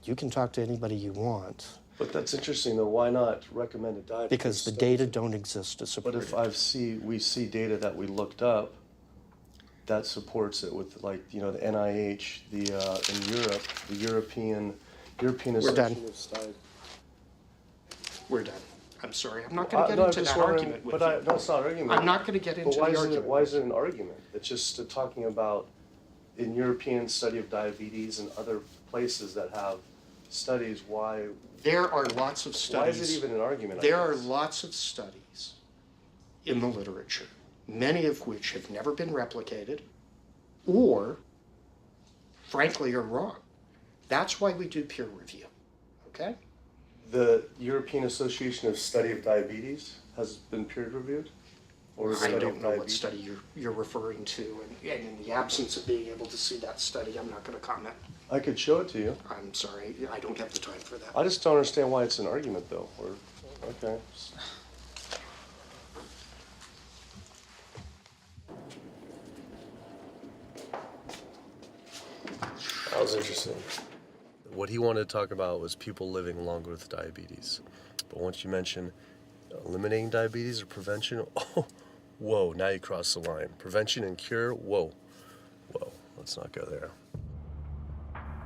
You can talk to anybody you want. But that's interesting though. Why not recommend a diet? Because the data don't exist to support it. But if we see data that we looked up that supports it with, like, you know, the NIH, in Europe, the European Association of Studies. We're done. I'm sorry. I'm not going to get into that argument with you. No, it's not an argument. I'm not going to get into the argument. Why is it an argument? It's just talking about in European study of diabetes and other places that have studies, why... There are lots of studies. Why is it even an argument? There are lots of studies in the literature, many of which have never been replicated or, frankly, are wrong. That's why we do peer review, okay? The European Association of Study of Diabetes has been peer reviewed? Or I don't know what study you're referring to, and in the absence of being able to see that study, I'm not going to comment. I could show it to you. I'm sorry, I don't have the time for that. I just don't understand why it's an argument, though. Okay. That was interesting. What he wanted to talk about was people living longer with diabetes. But once you mention eliminating diabetes or prevention, oh, whoa, now you cross the line. Prevention and cure, whoa, let's not go there.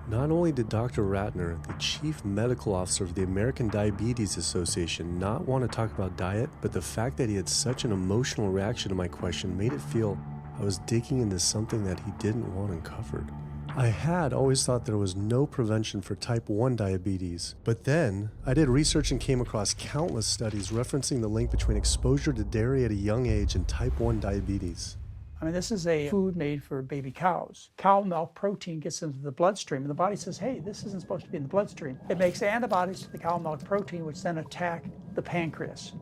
Not only did Dr. Ratner, the chief medical officer of the American Diabetes Association, not want to talk about diet, but the fact that he had such an emotional reaction to my question made it feel I was digging into something that he didn't want uncovered. I had always thought there was no prevention for type 1 diabetes, but then I did research and came across countless studies referencing the link between exposure to dairy at a young age and type 1 diabetes. I mean, this is a food made for baby cows. Cow milk protein gets into the bloodstream, and the body says, hey, this isn't supposed to be in the bloodstream. It makes antibodies to the cow milk protein, which then attack the pancreas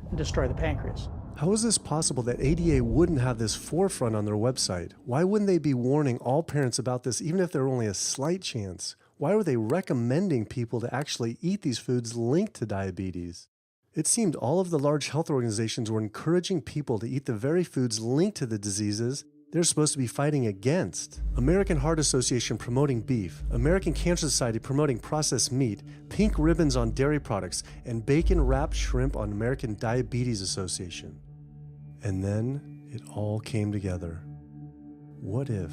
and destroy the pancreas. How is this possible that ADA wouldn't have this forefront on their website? Why wouldn't they be warning all parents about this, even if there were only a slight chance? Why were they recommending people to actually eat these foods linked to diabetes? It seemed all of the large health organizations were encouraging people to eat the very foods linked to the diseases they're supposed to be fighting against. American Heart Association promoting beef, American Cancer Society promoting processed meat, pink ribbons on dairy products, and bacon-wrapped shrimp on American Diabetes Association. And then it all came together. What if?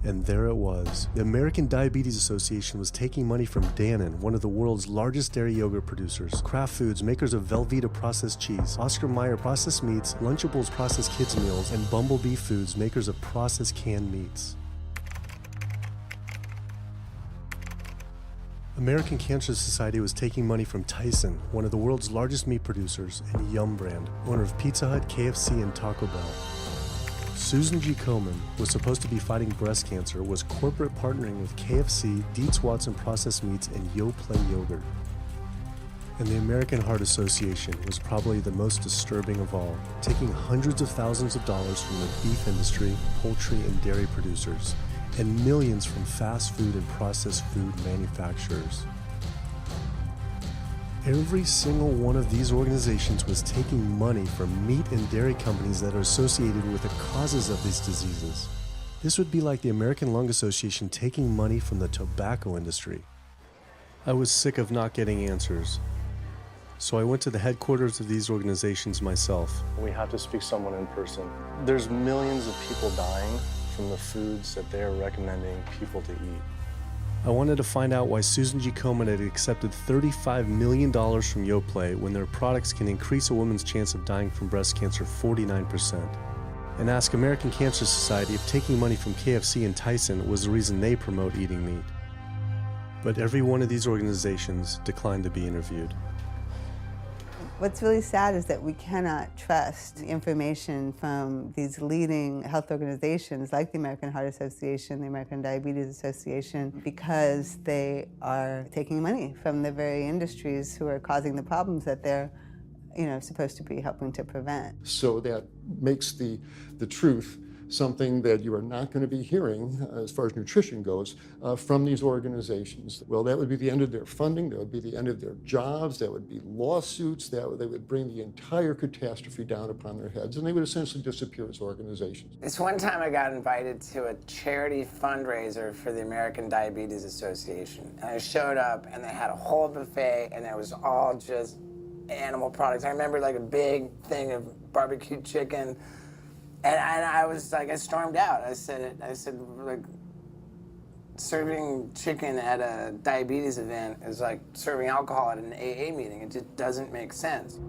And there it was. The American Diabetes Association was taking money from Dannon, one of the world's largest dairy yogurt producers, Kraft Foods, makers of Velveeta processed cheese, Oscar Mayer processed meats, Lunchables processed kids meals, and Bumblebee Foods, makers of processed canned meats. American Cancer Society was taking money from Tyson, one of the world's largest meat producers, and Yum Brand, owner of Pizza Hut, KFC, and Taco Bell. Susan G. Komen was supposed to be fighting breast cancer, was corporate partnering with KFC, Dietz Watson Processed Meats, and Yoplait Yogurt. And the American Heart Association was probably the most disturbing of all, taking hundreds of thousands of dollars from the beef industry, poultry, and dairy producers, and millions from fast food and processed food manufacturers. Every single one of these organizations was taking money from meat and dairy companies that are associated with the causes of these diseases. This would be like the American Lung Association taking money from the tobacco industry. I was sick of not getting answers, so I went to the headquarters of these organizations myself. We have to speak to someone in person. There's millions of people dying from the foods that they're recommending people to eat. I wanted to find out why Susan G. Komen had accepted $35 million from Yoplait when their products can increase a woman's chance of dying from breast cancer 49%. And ask American Cancer Society if taking money from KFC and Tyson was the reason they promote eating meat. But every one of these organizations declined to be interviewed. What's really sad is that we cannot trust information from these leading health organizations like the American Heart Association, the American Diabetes Association, because they are taking money from the very industries who are causing the problems that they're supposed to be helping to prevent. So that makes the truth something that you are not going to be hearing, as far as nutrition goes, from these organizations. Well, that would be the end of their funding, that would be the end of their jobs, that would be lawsuits, they would bring the entire catastrophe down upon their heads, and they would essentially disappear as organizations. This one time I got invited to a charity fundraiser for the American Diabetes Association. And I showed up, and they had a whole buffet, and it was all just animal products. I remember like a big thing of barbecue chicken. And I was like, I stormed out. I said, like, serving chicken at a diabetes event is like serving alcohol at an AA meeting. It just doesn't make sense.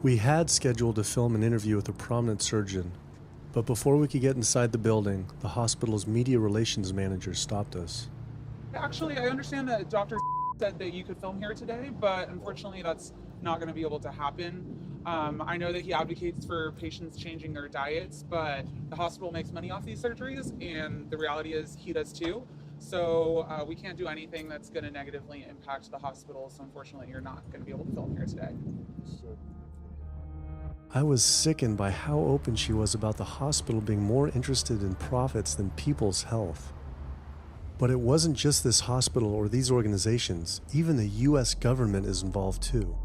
We had scheduled to film an interview with a prominent surgeon, but before we could get inside the building, the hospital's media relations manager stopped us. Actually, I understand that Dr. said that you could film here today, but unfortunately that's not going to be able to happen. I know that he advocates for patients changing their diets, but the hospital makes money off these surgeries, and the reality is he does too. So we can't do anything that's going to negatively impact the hospital, so unfortunately you're not going to be able to film here today. I was sickened by how open she was about the hospital being more interested in profits than people's health. But it wasn't just this hospital or these organizations. Even the U.S. government is involved too.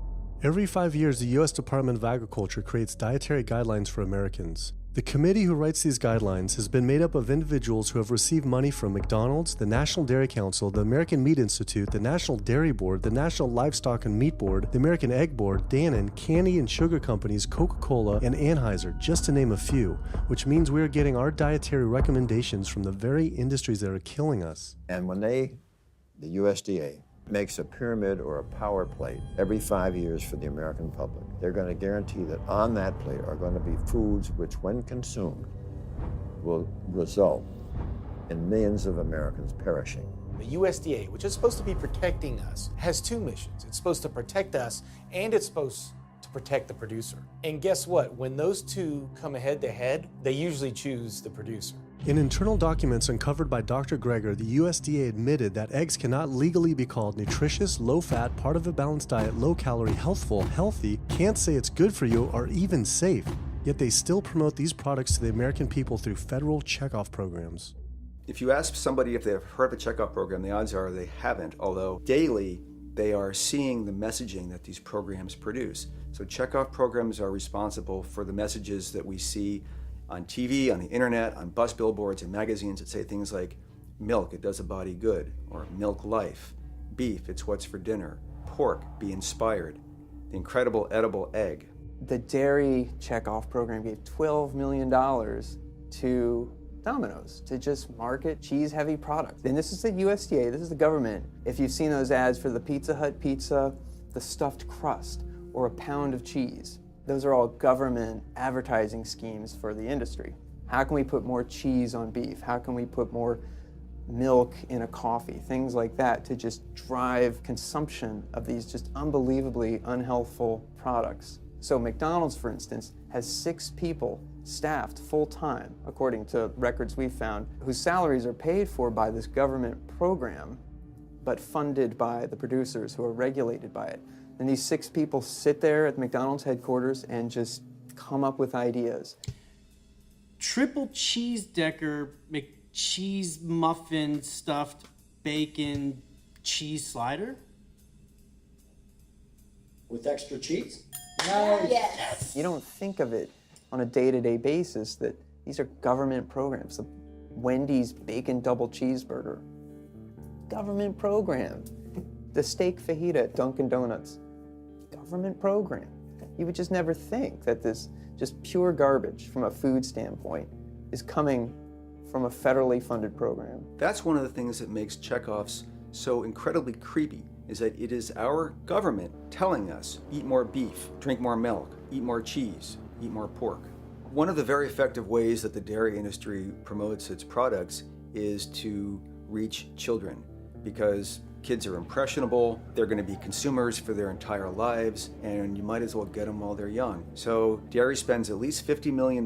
Every 5 years, the U.S. Department of Agriculture creates dietary guidelines for Americans. The committee who writes these guidelines has been made up of individuals who have received money from McDonald's, the National Dairy Council, the American Meat Institute, the National Dairy Board, the National Livestock and Meat Board, the American Egg Board, Dannon, candy and sugar companies, Coca-Cola, and Anheuser, just to name a few, which means we are getting our dietary recommendations from the very industries that are killing us. And when the USDA, makes a pyramid or a power plate every 5 years for the American public, they're going to guarantee that on that plate are going to be foods which, when consumed, will result in millions of Americans perishing. The USDA, which is supposed to be protecting us, has two missions. It's supposed to protect us, and it's supposed to protect the producer. And guess what? When those two come head to head, they usually choose the producer. In internal documents uncovered by Dr. Greger, the USDA admitted that eggs cannot legally be called nutritious, low-fat, part of a balanced diet, low-calorie, healthful, healthy, can't say it's good for you, or even safe. Yet they still promote these products to the American people through federal checkoff programs. If you ask somebody if they've heard of a checkoff program, the odds are they haven't, although daily they are seeing the messaging that these programs produce. So checkoff programs are responsible for the messages that we see on TV, on the internet, on bus billboards and magazines that say things like, milk, it does a body good, or milk life, beef, it's what's for dinner, pork, be inspired, the incredible edible egg. The dairy checkoff program gave $12 million to Domino's to just market cheese-heavy products. And this is the USDA, this is the government. If you've seen those ads for the Pizza Hut pizza, the stuffed crust, or a pound of cheese, those are all government advertising schemes for the industry. How can we put more cheese on beef? How can we put more milk in a coffee? Things like that to just drive consumption of these just unbelievably unhealthful products. So McDonald's, for instance, has 6 people staffed full-time, according to records we've found, whose salaries are paid for by this government program, but funded by the producers who are regulated by it. And these 6 people sit there at McDonald's headquarters and just come up with ideas. Triple cheese decker McCheese muffin stuffed bacon cheese slider? With extra cheese? Nice. Yes. You don't think of it on a day-to-day basis that these are government programs. The Wendy's bacon double cheeseburger, government program. The steak fajita at Dunkin' Donuts, government program. You would just never think that this just pure garbage from a food standpoint is coming from a federally funded program. That's one of the things that makes checkoffs so incredibly creepy, is that it is our government telling us, eat more beef, drink more milk, eat more cheese, eat more pork. One of the very effective ways that the dairy industry promotes its products is to reach children because kids are impressionable, they're going to be consumers for their entire lives, and you might as well get them while they're young. So dairy spends at least $50 million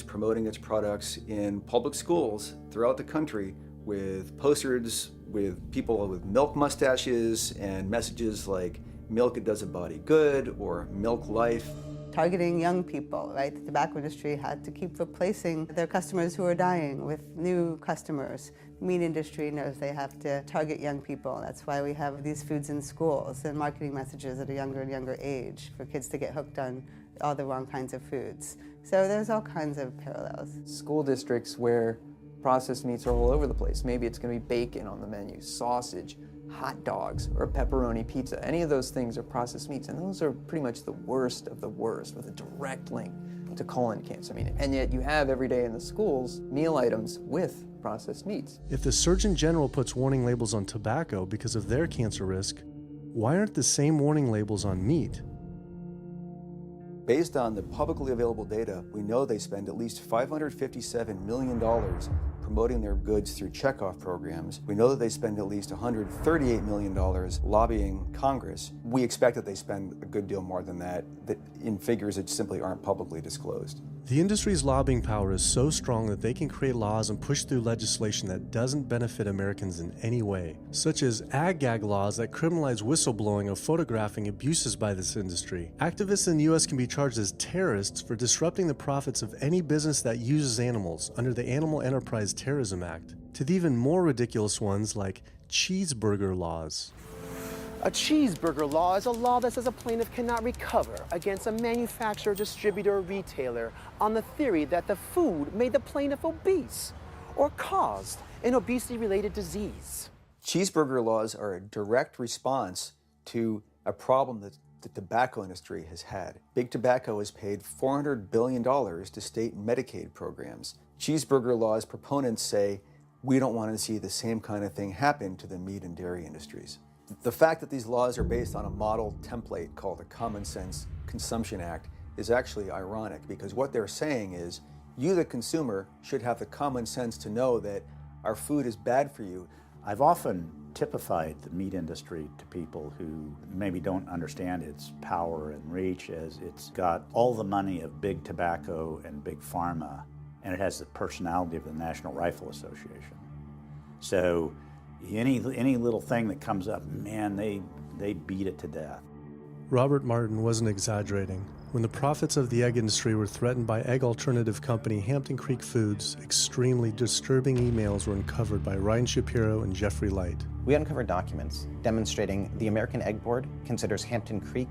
promoting its products in public schools throughout the country with posters with people with milk mustaches and messages like milk it does a body good or milk life. Targeting young people, right? The tobacco industry had to keep replacing their customers who are dying with new customers. The meat industry knows they have to target young people. That's why we have these foods in schools and marketing messages at a younger and younger age for kids to get hooked on all the wrong kinds of foods. So there's all kinds of parallels. School districts where processed meats are all over the place. Maybe it's going to be bacon on the menu, sausage, hot dogs, or a pepperoni pizza. Any of those things are processed meats, and those are pretty much the worst of the worst with a direct link to colon cancer. And yet you have every day in the schools meal items with processed meats. If the Surgeon General puts warning labels on tobacco because of their cancer risk, why aren't the same warning labels on meat? Based on the publicly available data, we know they spend at least $557 million promoting their goods through checkoff programs. We know that they spend at least $138 million lobbying Congress. We expect that they spend a good deal more than that in figures that simply aren't publicly disclosed. The industry's lobbying power is so strong that they can create laws and push through legislation that doesn't benefit Americans in any way, such as ag-gag laws that criminalize whistleblowing or photographing abuses by this industry. Activists in the U.S. can be charged as terrorists for disrupting the profits of any business that uses animals under the Animal Enterprise Terrorism Act, to the even more ridiculous ones like cheeseburger laws. A cheeseburger law is a law that says a plaintiff cannot recover against a manufacturer, distributor, or retailer on the theory that the food made the plaintiff obese or caused an obesity-related disease. Cheeseburger laws are a direct response to a problem that the tobacco industry has had. Big Tobacco has paid $400 billion to state Medicaid programs. Cheeseburger laws proponents say, we don't want to see the same kind of thing happen to the meat and dairy industries. The fact that these laws are based on a model template called the Common Sense Consumption Act is actually ironic because what they're saying is you, the consumer, should have the common sense to know that our food is bad for you. I've often typified the meat industry to people who maybe don't understand its power and reach as it's got all the money of big tobacco and big pharma, and it has the personality of the National Rifle Association. So any little thing that comes up, man, they beat it to death. Robert Martin wasn't exaggerating. When the profits of the egg industry were threatened by egg alternative company Hampton Creek Foods, extremely disturbing emails were uncovered by Ryan Shapiro and Jeffrey Light. We uncovered documents demonstrating the American Egg Board considers Hampton Creek,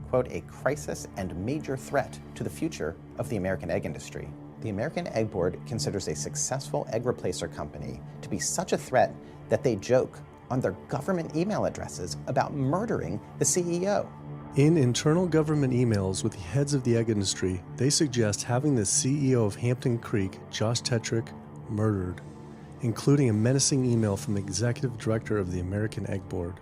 quote, a crisis and major threat to the future of the American egg industry. The American Egg Board considers a successful egg replacer company to be such a threat that they joke on their government email addresses about murdering the CEO. In internal government emails with the heads of the egg industry, they suggest having the CEO of Hampton Creek, Josh Tetrick, murdered, including a menacing email from the executive director of the American Egg Board.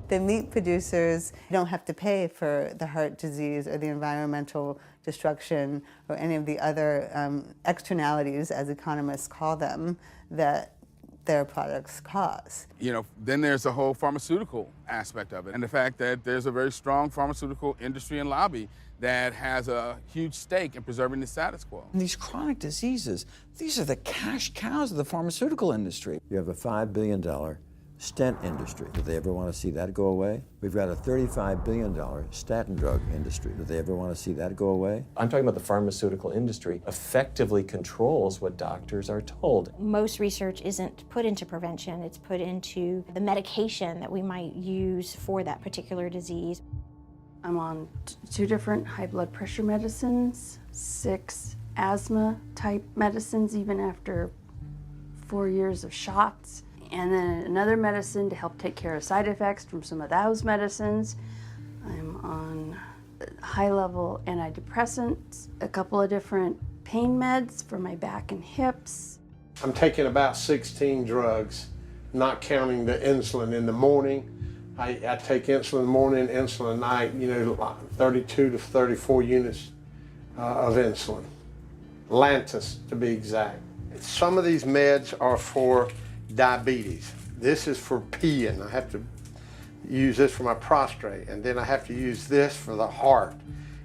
The meat producers don't have to pay for the heart disease or the environmental destruction or any of the other externalities, as economists call them, that their products cause. You know, then there's the whole pharmaceutical aspect of it, and the fact that there's a very strong pharmaceutical industry and lobby that has a huge stake in preserving the status quo. And these chronic diseases, these are the cash cows of the pharmaceutical industry. You have a $5 billion stent industry. Do they ever want to see that go away? We've got a $35 billion statin drug industry. Do they ever want to see that go away? I'm talking about the pharmaceutical industry effectively controls what doctors are told. Most research isn't put into prevention, it's put into the medication that we might use for that particular disease. I'm on 2 different high blood pressure medicines, 6 asthma type medicines, even after 4 years of shots. And then another medicine to help take care of side effects from some of those medicines. I'm on high-level antidepressants, a couple of different pain meds for my back and hips. I'm taking about 16 drugs, not counting the insulin in the morning. I take insulin morning, insulin night, 32 to 34 units of insulin. Lantus to be exact. Some of these meds are for diabetes. This is for peeing. I have to use this for my prostate, and then I have to use this for the heart,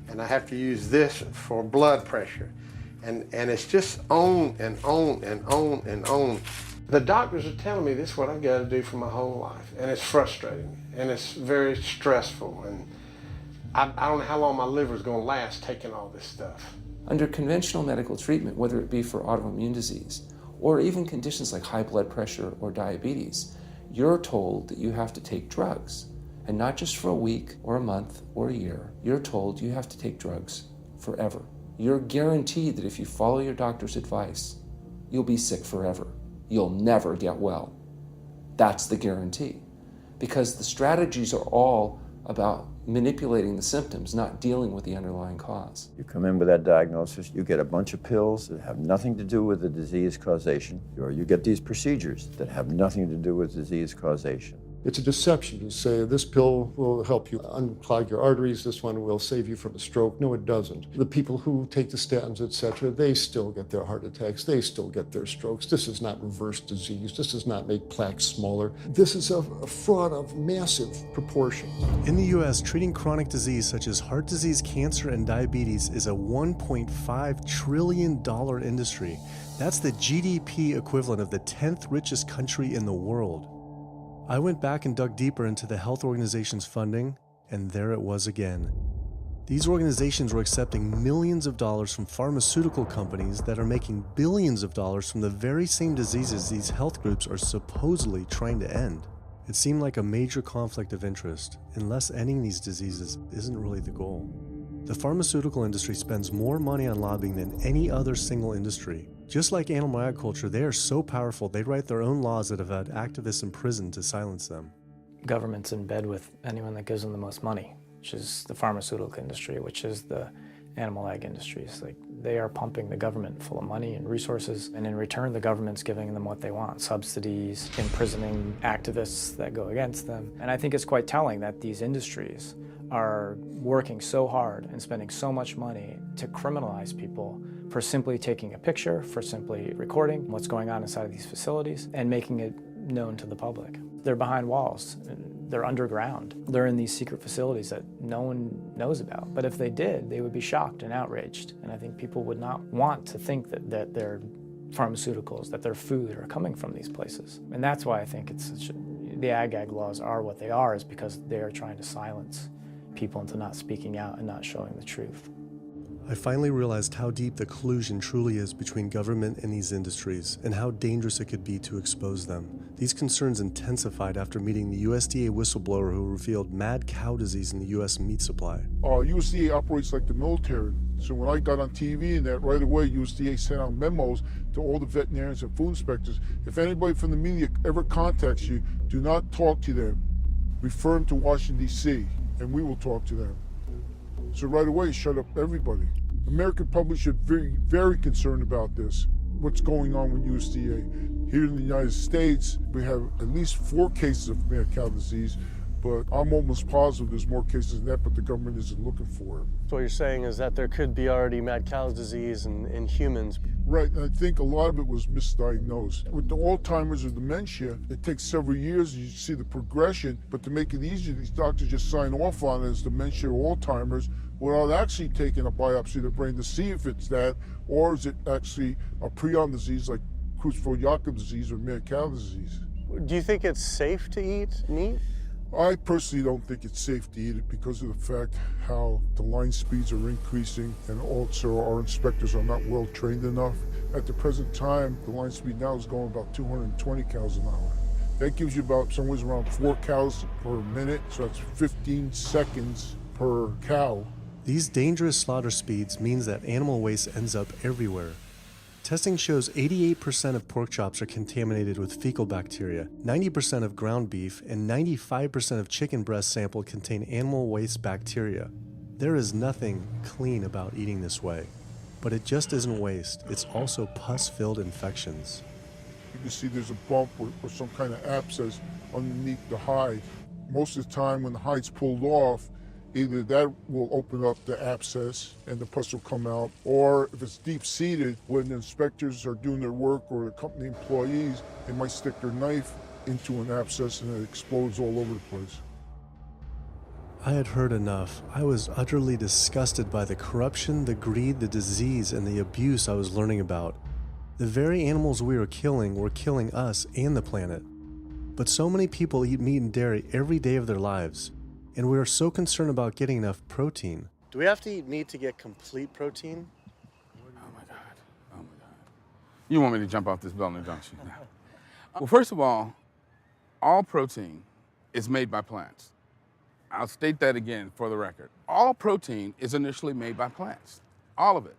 and I have to use this for blood pressure. And it's just on and on and on and on. The doctors are telling me this is what I've got to do for my whole life, and it's frustrating, and it's very stressful, and I don't know how long my liver's going to last taking all this stuff. Under conventional medical treatment, whether it be for autoimmune disease or even conditions like high blood pressure or diabetes, you're told that you have to take drugs. And not just for a week or a month or a year. You're told you have to take drugs forever. You're guaranteed that if you follow your doctor's advice, you'll be sick forever. You'll never get well. That's the guarantee. Because the strategies are all about manipulating the symptoms, not dealing with the underlying cause. You come in with that diagnosis, you get a bunch of pills that have nothing to do with the disease causation, or you get these procedures that have nothing to do with disease causation. It's a deception to say this pill will help you unclog your arteries, this one will save you from a stroke. No, it doesn't. The people who take the statins, etc., they still get their heart attacks, they still get their strokes. This does not reverse disease. This does not make plaques smaller. This is a fraud of massive proportions. In the US, treating chronic disease such as heart disease, cancer, and diabetes is a $1.5 trillion industry. That's the GDP equivalent of the 10th richest country in the world. I went back and dug deeper into the health organization's funding, and there it was again. These organizations were accepting millions of dollars from pharmaceutical companies that are making billions of dollars from the very same diseases these health groups are supposedly trying to end. It seemed like a major conflict of interest, unless ending these diseases isn't really the goal. The pharmaceutical industry spends more money on lobbying than any other single industry. Just like animal agriculture, they are so powerful they write their own laws that have had activists imprisoned to silence them. Government's in bed with anyone that gives them the most money, which is the pharmaceutical industry, which is the animal ag industries. Like, they are pumping the government full of money and resources, and in return the government's giving them what they want: subsidies, imprisoning activists that go against them. And I think it's quite telling that these industries are working so hard and spending so much money to criminalize people for simply taking a picture, for simply recording what's going on inside of these facilities and making it known to the public. They're behind walls, they're underground, they're in these secret facilities that no one knows about. But if they did, they would be shocked and outraged. And I think people would not want to think that their pharmaceuticals, that their food are coming from these places. And that's why I think the ag laws are what they are, is because they are trying to silence people into not speaking out and not showing the truth. I finally realized how deep the collusion truly is between government and these industries, and how dangerous it could be to expose them. These concerns intensified after meeting the USDA whistleblower who revealed mad cow disease in the U.S. meat supply. USDA operates like the military. So when I got on TV and that, right away USDA sent out memos to all the veterinarians and food inspectors. If anybody from the media ever contacts you, do not talk to them. Refer them to Washington, D.C., and we will talk to them. So right away, shut up everybody. American public should be very concerned about this, what's going on with USDA. Here in the United States, we have at least 4 cases of mad cow disease, but I'm almost positive there's more cases than that, but the government isn't looking for it. So what you're saying is that there could be already mad cow disease in humans. Right, and I think a lot of it was misdiagnosed. With the Alzheimer's or dementia, it takes several years, you see the progression, but to make it easier, these doctors just sign off on it as dementia or Alzheimer's without actually taking a biopsy of the brain to see if it's that, or is it actually a prion disease like Creutzfeldt-Jakob disease or mad cow disease. Do you think it's safe to eat meat? I personally don't think it's safe to eat it because of the fact how the line speeds are increasing, and also our inspectors are not well trained enough. At the present time, the line speed now is going about 220 cows an hour. That gives you about somewhere around 4 cows per minute, so that's 15 seconds per cow. These dangerous slaughter speeds means that animal waste ends up everywhere. Testing shows 88% of pork chops are contaminated with fecal bacteria, 90% of ground beef, and 95% of chicken breast sample contain animal waste bacteria. There is nothing clean about eating this way. But it just isn't waste, it's also pus-filled infections. You can see there's a bump or some kind of abscess underneath the hide. Most of the time when the hide's pulled off, Either that will open up the abscess and the pus will come out, or if it's deep-seated, when the inspectors are doing their work or the company employees, they might stick their knife into an abscess and it explodes all over the place. I had heard enough. I was utterly disgusted by the corruption, the greed, the disease, and the abuse I was learning about. The very animals we were killing us and the planet. But so many people eat meat and dairy every day of their lives, and we are so concerned about getting enough protein. Do we have to eat meat to get complete protein? Oh my God. You want me to jump off this building, don't you? Well, first of all protein is made by plants. I'll state that again for the record. All protein is initially made by plants, all of it.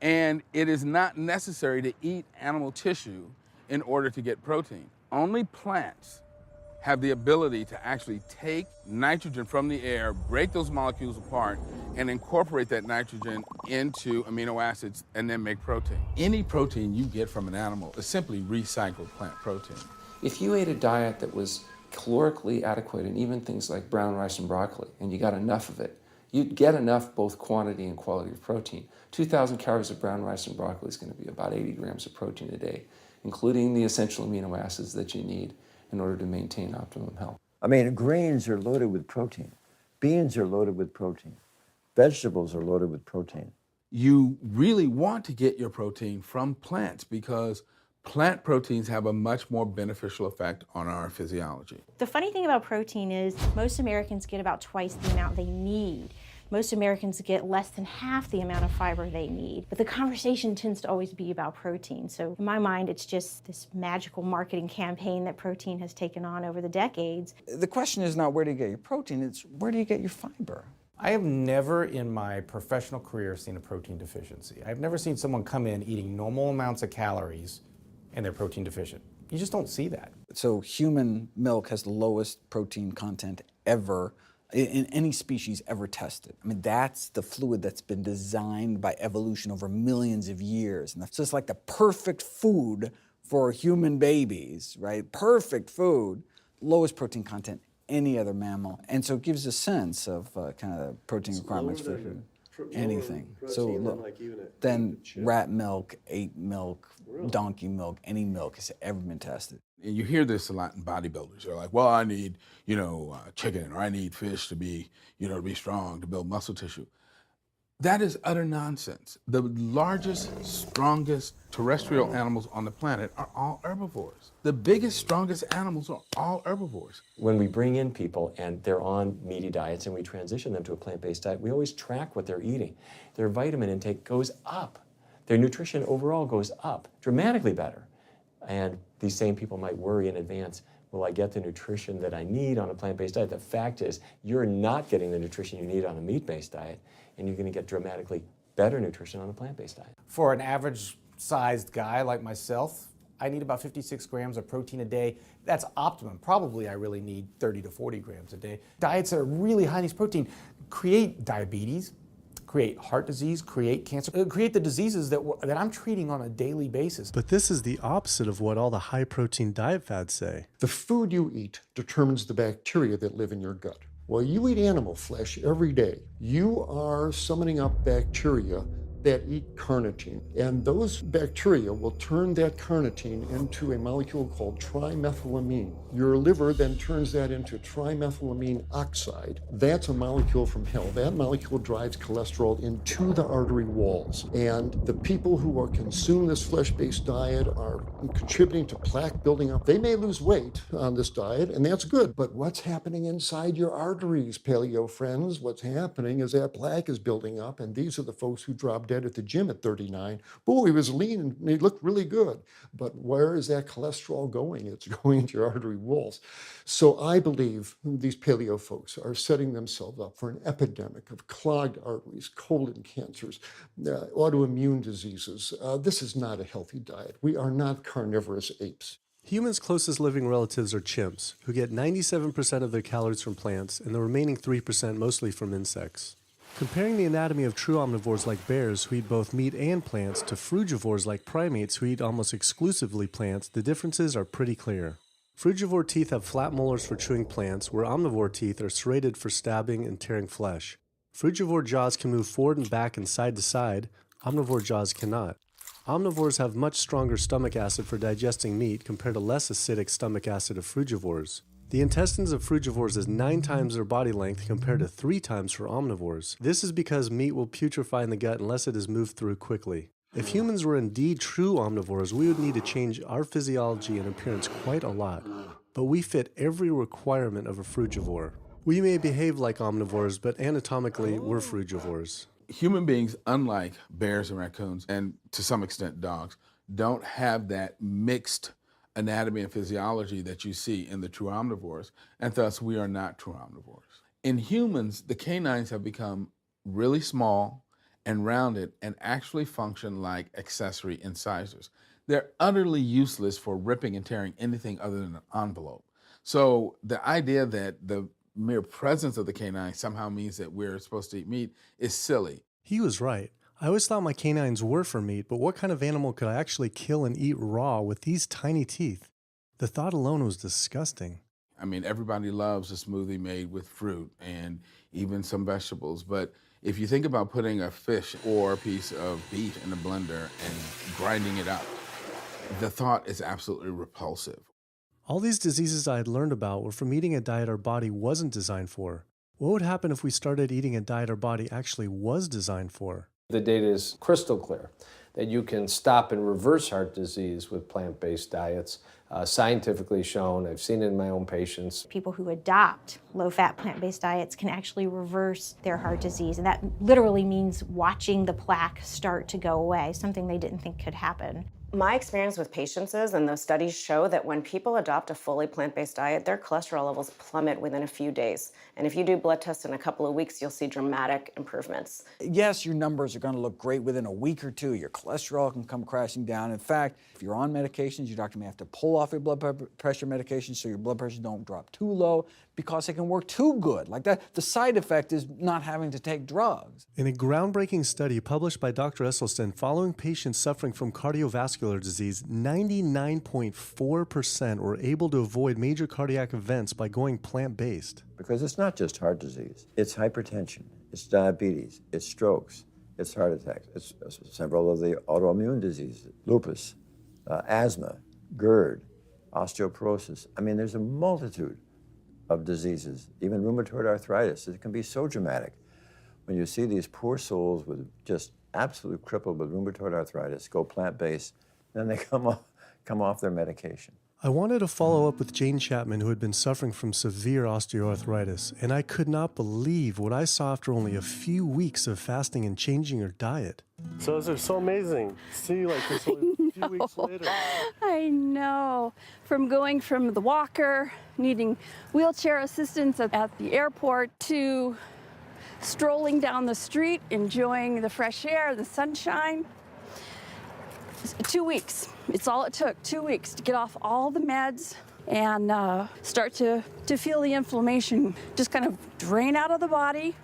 And it is not necessary to eat animal tissue in order to get protein. Only plants have the ability to actually take nitrogen from the air, break those molecules apart, and incorporate that nitrogen into amino acids and then make protein. Any protein you get from an animal is simply recycled plant protein. If you ate a diet that was calorically adequate, and even things like brown rice and broccoli, and you got enough of it, you'd get enough both quantity and quality of protein. 2,000 calories of brown rice and broccoli is going to be about 80 grams of protein a day, including the essential amino acids that you need in order to maintain optimum health. I mean, grains are loaded with protein. Beans are loaded with protein. Vegetables are loaded with protein. You really want to get your protein from plants because plant proteins have a much more beneficial effect on our physiology. The funny thing about protein is most Americans get about twice the amount they need. Most Americans get less than half the amount of fiber they need. But the conversation tends to always be about protein. So in my mind, it's just this magical marketing campaign that protein has taken on over the decades. The question is not where do you get your protein, it's where do you get your fiber? I have never in my professional career seen a protein deficiency. I've never seen someone come in eating normal amounts of calories and they're protein deficient. You just don't see that. So human milk has the lowest protein content ever in any species ever tested. I mean, that's the fluid that's been designed by evolution over millions of years. And that's just like the perfect food for human babies, right? Perfect food, lowest protein content any other mammal. And so it gives a sense of kind of protein requirements for food. Anything. So then rat milk, ape milk, donkey milk, any milk has ever been tested. And you hear this a lot in bodybuilders. They're like, well, I need, chicken, or I need fish to be, to be strong, to build muscle tissue. That is utter nonsense. The largest, strongest terrestrial animals on the planet are all herbivores. The biggest, strongest animals are all herbivores. When we bring in people and they're on meaty diets and we transition them to a plant-based diet, we always track what they're eating. Their vitamin intake goes up. Their nutrition overall goes up, dramatically better. And these same people might worry in advance, will I get the nutrition that I need on a plant-based diet? The fact is, you're not getting the nutrition you need on a meat-based diet, and you're going to get dramatically better nutrition on a plant-based diet. For an average-sized guy like myself, I need about 56 grams of protein a day. That's optimum. Probably I really need 30 to 40 grams a day. Diets that are really high in these protein create diabetes, create heart disease, create cancer, create the diseases that I'm treating on a daily basis. But this is the opposite of what all the high-protein diet fads say. The food you eat determines the bacteria that live in your gut. While you eat animal flesh every day, you are summoning up bacteria that eat carnitine. And those bacteria will turn that carnitine into a molecule called trimethylamine. Your liver then turns that into trimethylamine oxide. That's a molecule from hell. That molecule drives cholesterol into the artery walls. And the people who are consuming this flesh-based diet are contributing to plaque building up. They may lose weight on this diet, and that's good. But what's happening inside your arteries, paleo friends? What's happening is that plaque is building up, and these are the folks who dropped dead at the gym at 39. Boy, he was lean and he looked really good. But where is that cholesterol going? It's going into your artery walls. So I believe these paleo folks are setting themselves up for an epidemic of clogged arteries, colon cancers, autoimmune diseases. This is not a healthy diet. We are not carnivorous apes. Humans' closest living relatives are chimps, who get 97% of their calories from plants and the remaining 3% mostly from insects. Comparing the anatomy of true omnivores like bears, who eat both meat and plants, to frugivores like primates, who eat almost exclusively plants, the differences are pretty clear. Frugivore teeth have flat molars for chewing plants, where omnivore teeth are serrated for stabbing and tearing flesh. Frugivore jaws can move forward and back and side to side. Omnivore jaws cannot. Omnivores have much stronger stomach acid for digesting meat compared to less acidic stomach acid of frugivores. The intestines of frugivores is 9 times their body length compared to 3 times for omnivores. This is because meat will putrefy in the gut unless it is moved through quickly. If humans were indeed true omnivores, we would need to change our physiology and appearance quite a lot. But we fit every requirement of a frugivore. We may behave like omnivores, but anatomically, we're frugivores. Human beings, unlike bears and raccoons, and to some extent dogs, don't have that mixed anatomy and physiology that you see in the true omnivores, and thus we are not true omnivores. In humans, the canines have become really small and rounded and actually function like accessory incisors. They're utterly useless for ripping and tearing anything other than an envelope. So the idea that the mere presence of the canine somehow means that we're supposed to eat meat is silly. He was right. I always thought my canines were for meat, but what kind of animal could I actually kill and eat raw with these tiny teeth? The thought alone was disgusting. I mean, everybody loves a smoothie made with fruit and even some vegetables, but if you think about putting a fish or a piece of beef in a blender and grinding it up, the thought is absolutely repulsive. All these diseases I had learned about were from eating a diet our body wasn't designed for. What would happen if we started eating a diet our body actually was designed for? The data is crystal clear that you can stop and reverse heart disease with plant-based diets. Scientifically shown, I've seen it in my own patients. People who adopt low-fat plant-based diets can actually reverse their heart disease, and that literally means watching the plaque start to go away, something they didn't think could happen. My experience with patients is, and those studies show, that when people adopt a fully plant-based diet, their cholesterol levels plummet within a few days. And if you do blood tests in a couple of weeks, you'll see dramatic improvements. Yes, your numbers are going to look great within a week or two. Your cholesterol can come crashing down. In fact, if you're on medications, your doctor may have to pull off your blood pressure medication so your blood pressure don't drop too low because it can work too good. Like that, the side effect is not having to take drugs. In a groundbreaking study published by Dr. Esselstyn following patients suffering from cardiovascular disease, 99.4% were able to avoid major cardiac events by going plant-based. Because it's not just heart disease. It's hypertension, it's diabetes, it's strokes, it's heart attacks, it's several of the autoimmune diseases, lupus, asthma, GERD, osteoporosis. I mean, there's a multitude of diseases, even rheumatoid arthritis. It can be so dramatic. When you see these poor souls with just absolute crippled with rheumatoid arthritis go plant-based, then they come off their medication. I wanted to follow up with Jane Chapman, who had been suffering from severe osteoarthritis, and I could not believe what I saw after only a few weeks of fasting and changing her diet. So it's so amazing. See, like this only a few weeks later. I know. From going from the walker, needing wheelchair assistance at the airport, to strolling down the street, enjoying the fresh air, the sunshine. 2 weeks. It's all it took, 2 weeks to get off all the meds and start to feel the inflammation just kind of drain out of the body,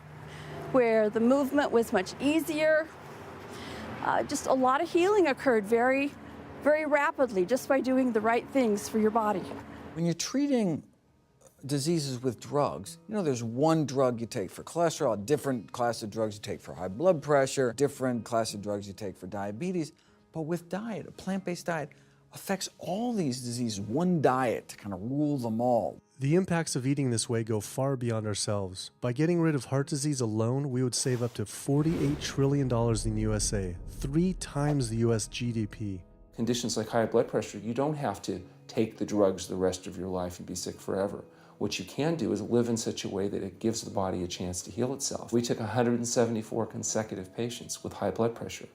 where the movement was much easier. Just a lot of healing occurred very, very rapidly just by doing the right things for your body. When you're treating diseases with drugs, you know, there's one drug you take for cholesterol, a different class of drugs you take for high blood pressure, different class of drugs you take for diabetes. But with diet, a plant-based diet affects all these diseases, one diet to kind of rule them all. The impacts of eating this way go far beyond ourselves. By getting rid of heart disease alone, we would save up to $48 trillion in the USA, 3 times the US GDP. Conditions like high blood pressure, you don't have to take the drugs the rest of your life and be sick forever. What you can do is live in such a way that it gives the body a chance to heal itself. We took 174 consecutive patients with high blood pressure,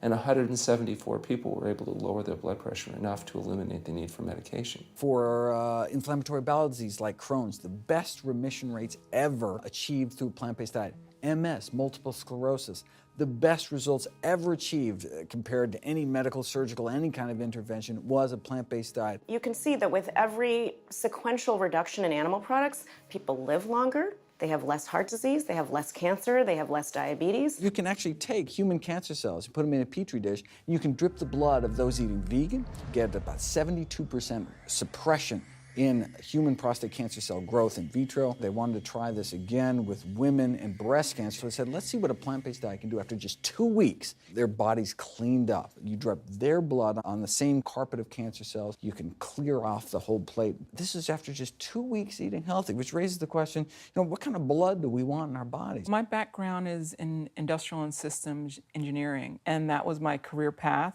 and 174 people were able to lower their blood pressure enough to eliminate the need for medication. For inflammatory bowel disease like Crohn's, the best remission rates ever achieved through plant-based diet. MS, multiple sclerosis, the best results ever achieved compared to any medical, surgical, any kind of intervention was a plant-based diet. You can see that with every sequential reduction in animal products, people live longer, they have less heart disease, they have less cancer, they have less diabetes. You can actually take human cancer cells, you put them in a petri dish, and you can drip the blood of those eating vegan, get about 72% suppression in human prostate cancer cell growth in vitro. They wanted to try this again with women and breast cancer. So they said, let's see what a plant-based diet can do. After just 2 weeks, their bodies cleaned up. You drop their blood on the same carpet of cancer cells. You can clear off the whole plate. This is after just 2 weeks eating healthy, which raises the question, what kind of blood do we want in our bodies? My background is in industrial and systems engineering, and that was my career path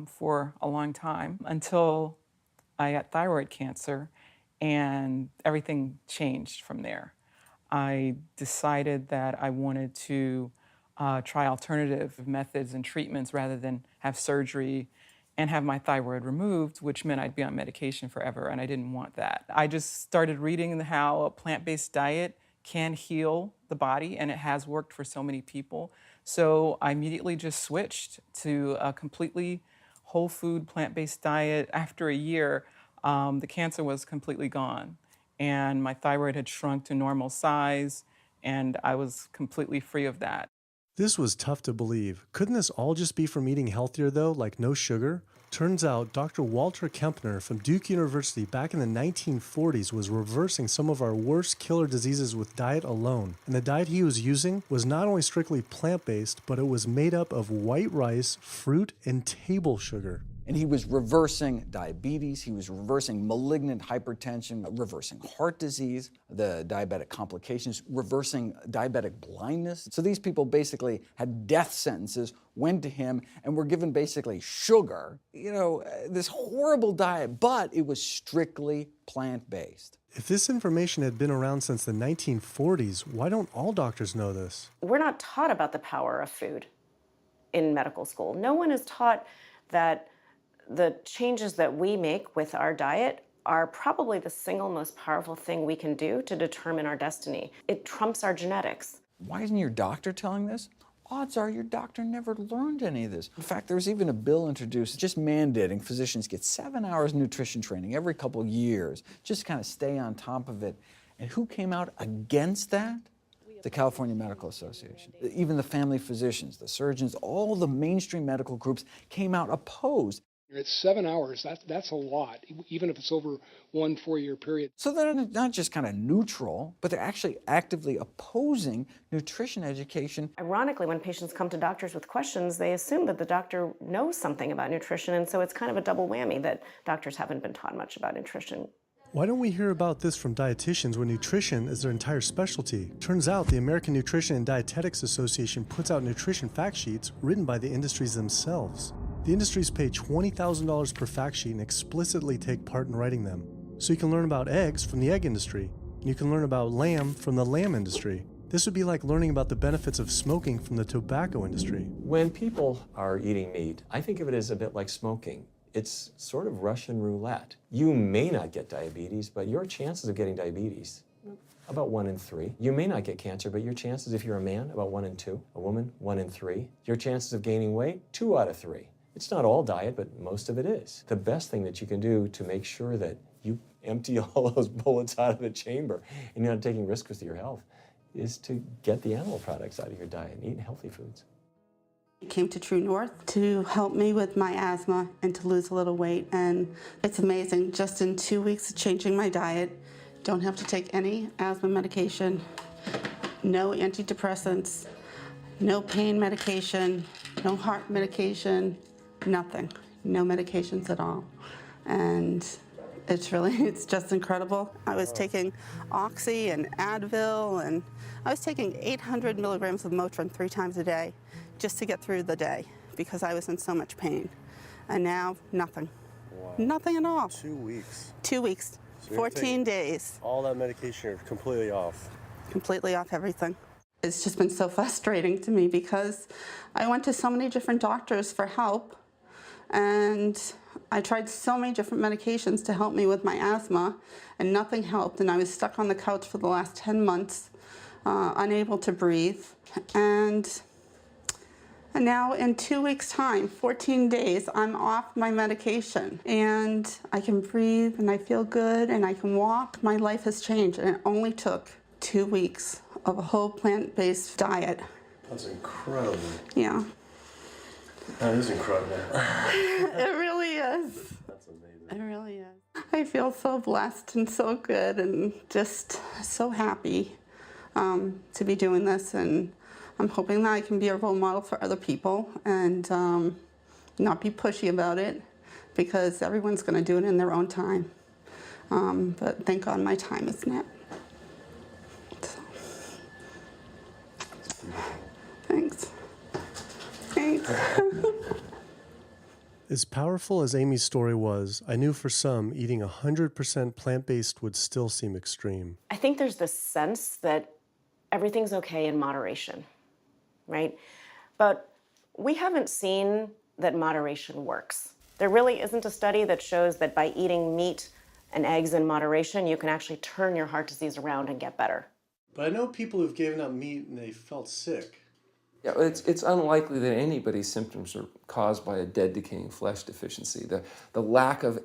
for a long time until I got thyroid cancer, and everything changed from there. I decided that I wanted to try alternative methods and treatments rather than have surgery and have my thyroid removed, which meant I'd be on medication forever, and I didn't want that. I just started reading how a plant-based diet can heal the body, and it has worked for so many people. So I immediately just switched to a completely whole food plant-based diet. After a year, the cancer was completely gone, and my thyroid had shrunk to normal size, and I was completely free of that. This was tough to believe. Couldn't this all just be from eating healthier though, like no sugar? Turns out Dr. Walter Kempner from Duke University back in the 1940s was reversing some of our worst killer diseases with diet alone. And the diet he was using was not only strictly plant-based, but it was made up of white rice, fruit, and table sugar. And he was reversing diabetes, he was reversing malignant hypertension, reversing heart disease, the diabetic complications, reversing diabetic blindness. So these people basically had death sentences, went to him, and were given basically sugar, this horrible diet, but it was strictly plant-based. If this information had been around since the 1940s, why don't all doctors know this? We're not taught about the power of food in medical school. No one is taught that the changes that we make with our diet are probably the single most powerful thing we can do to determine our destiny. It trumps our genetics. Why isn't your doctor telling this? Odds are your doctor never learned any of this. In fact, there was even a bill introduced just mandating physicians get 7 hours nutrition training every couple years, just to kind of stay on top of it. And who came out against that? The California Medical Association. Even the family physicians, the surgeons, all the mainstream medical groups came out opposed. It's 7 hours, that's a lot, even if it's over 1 4-year period. So they're not just kind of neutral, but they're actually actively opposing nutrition education. Ironically, when patients come to doctors with questions, they assume that the doctor knows something about nutrition, and so it's kind of a double whammy that doctors haven't been taught much about nutrition. Why don't we hear about this from dietitians when nutrition is their entire specialty? Turns out the American Nutrition and Dietetics Association puts out nutrition fact sheets written by the industries themselves. The industries pay $20,000 per fact sheet and explicitly take part in writing them. So you can learn about eggs from the egg industry, and you can learn about lamb from the lamb industry. This would be like learning about the benefits of smoking from the tobacco industry. When people are eating meat, I think of it as a bit like smoking. It's sort of Russian roulette. You may not get diabetes, but your chances of getting diabetes, about 1 in 3. You may not get cancer, but your chances, if you're a man, about 1 in 2. A woman, 1 in 3. Your chances of gaining weight, 2 out of 3. It's not all diet, but most of it is. The best thing that you can do to make sure that you empty all those bullets out of the chamber and you're not taking risks with your health is to get the animal products out of your diet and eat healthy foods. I came to True North to help me with my asthma and to lose a little weight, and it's amazing. Just in 2 weeks of changing my diet, don't have to take any asthma medication, no antidepressants, no pain medication, no heart medication, nothing, no medications at all. And it's just incredible. I was taking Oxy and Advil, and I was taking 800 milligrams of Motrin 3 times a day just to get through the day because I was in so much pain. And now, nothing. Wow. Nothing at all. 2 weeks. 2 weeks, So 14 days. All that medication, you're completely off. Completely off everything. It's just been so frustrating to me because I went to so many different doctors for help, and I tried so many different medications to help me with my asthma, and nothing helped, and I was stuck on the couch for the last 10 months, unable to breathe. And now in 2 weeks' time, 14 days, I'm off my medication, and I can breathe, and I feel good, and I can walk. My life has changed, and it only took 2 weeks of a whole plant-based diet. That's incredible. Yeah. That is incredible. It really is. That's amazing. It really is. I feel so blessed and so good and just so happy to be doing this, and I'm hoping that I can be a role model for other people and not be pushy about it, because everyone's going to do it in their own time. But thank God my time is now. So. Thanks. Thanks. As powerful as Amy's story was, I knew for some, eating 100% plant-based would still seem extreme. I think there's this sense that everything's okay in moderation, right? But we haven't seen that moderation works. There really isn't a study that shows that by eating meat and eggs in moderation, you can actually turn your heart disease around and get better. But I know people who've given up meat and they felt sick. Yeah, it's unlikely that anybody's symptoms are caused by a dead, decaying flesh deficiency. The lack of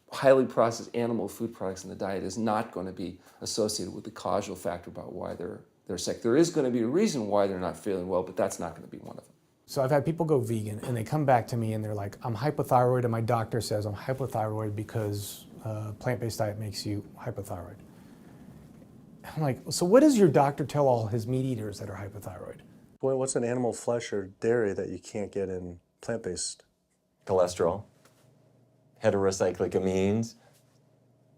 highly processed animal food products in the diet is not going to be associated with the causal factor about why they're sick. There is going to be a reason why they're not feeling well, but that's not going to be one of them. So I've had people go vegan and they come back to me and they're like, I'm hypothyroid and my doctor says I'm hypothyroid because plant-based diet makes you hypothyroid. I'm like, so what does your doctor tell all his meat eaters that are hypothyroid? Boy, what's an animal flesh or dairy that you can't get in plant-based? Cholesterol, heterocyclic amines,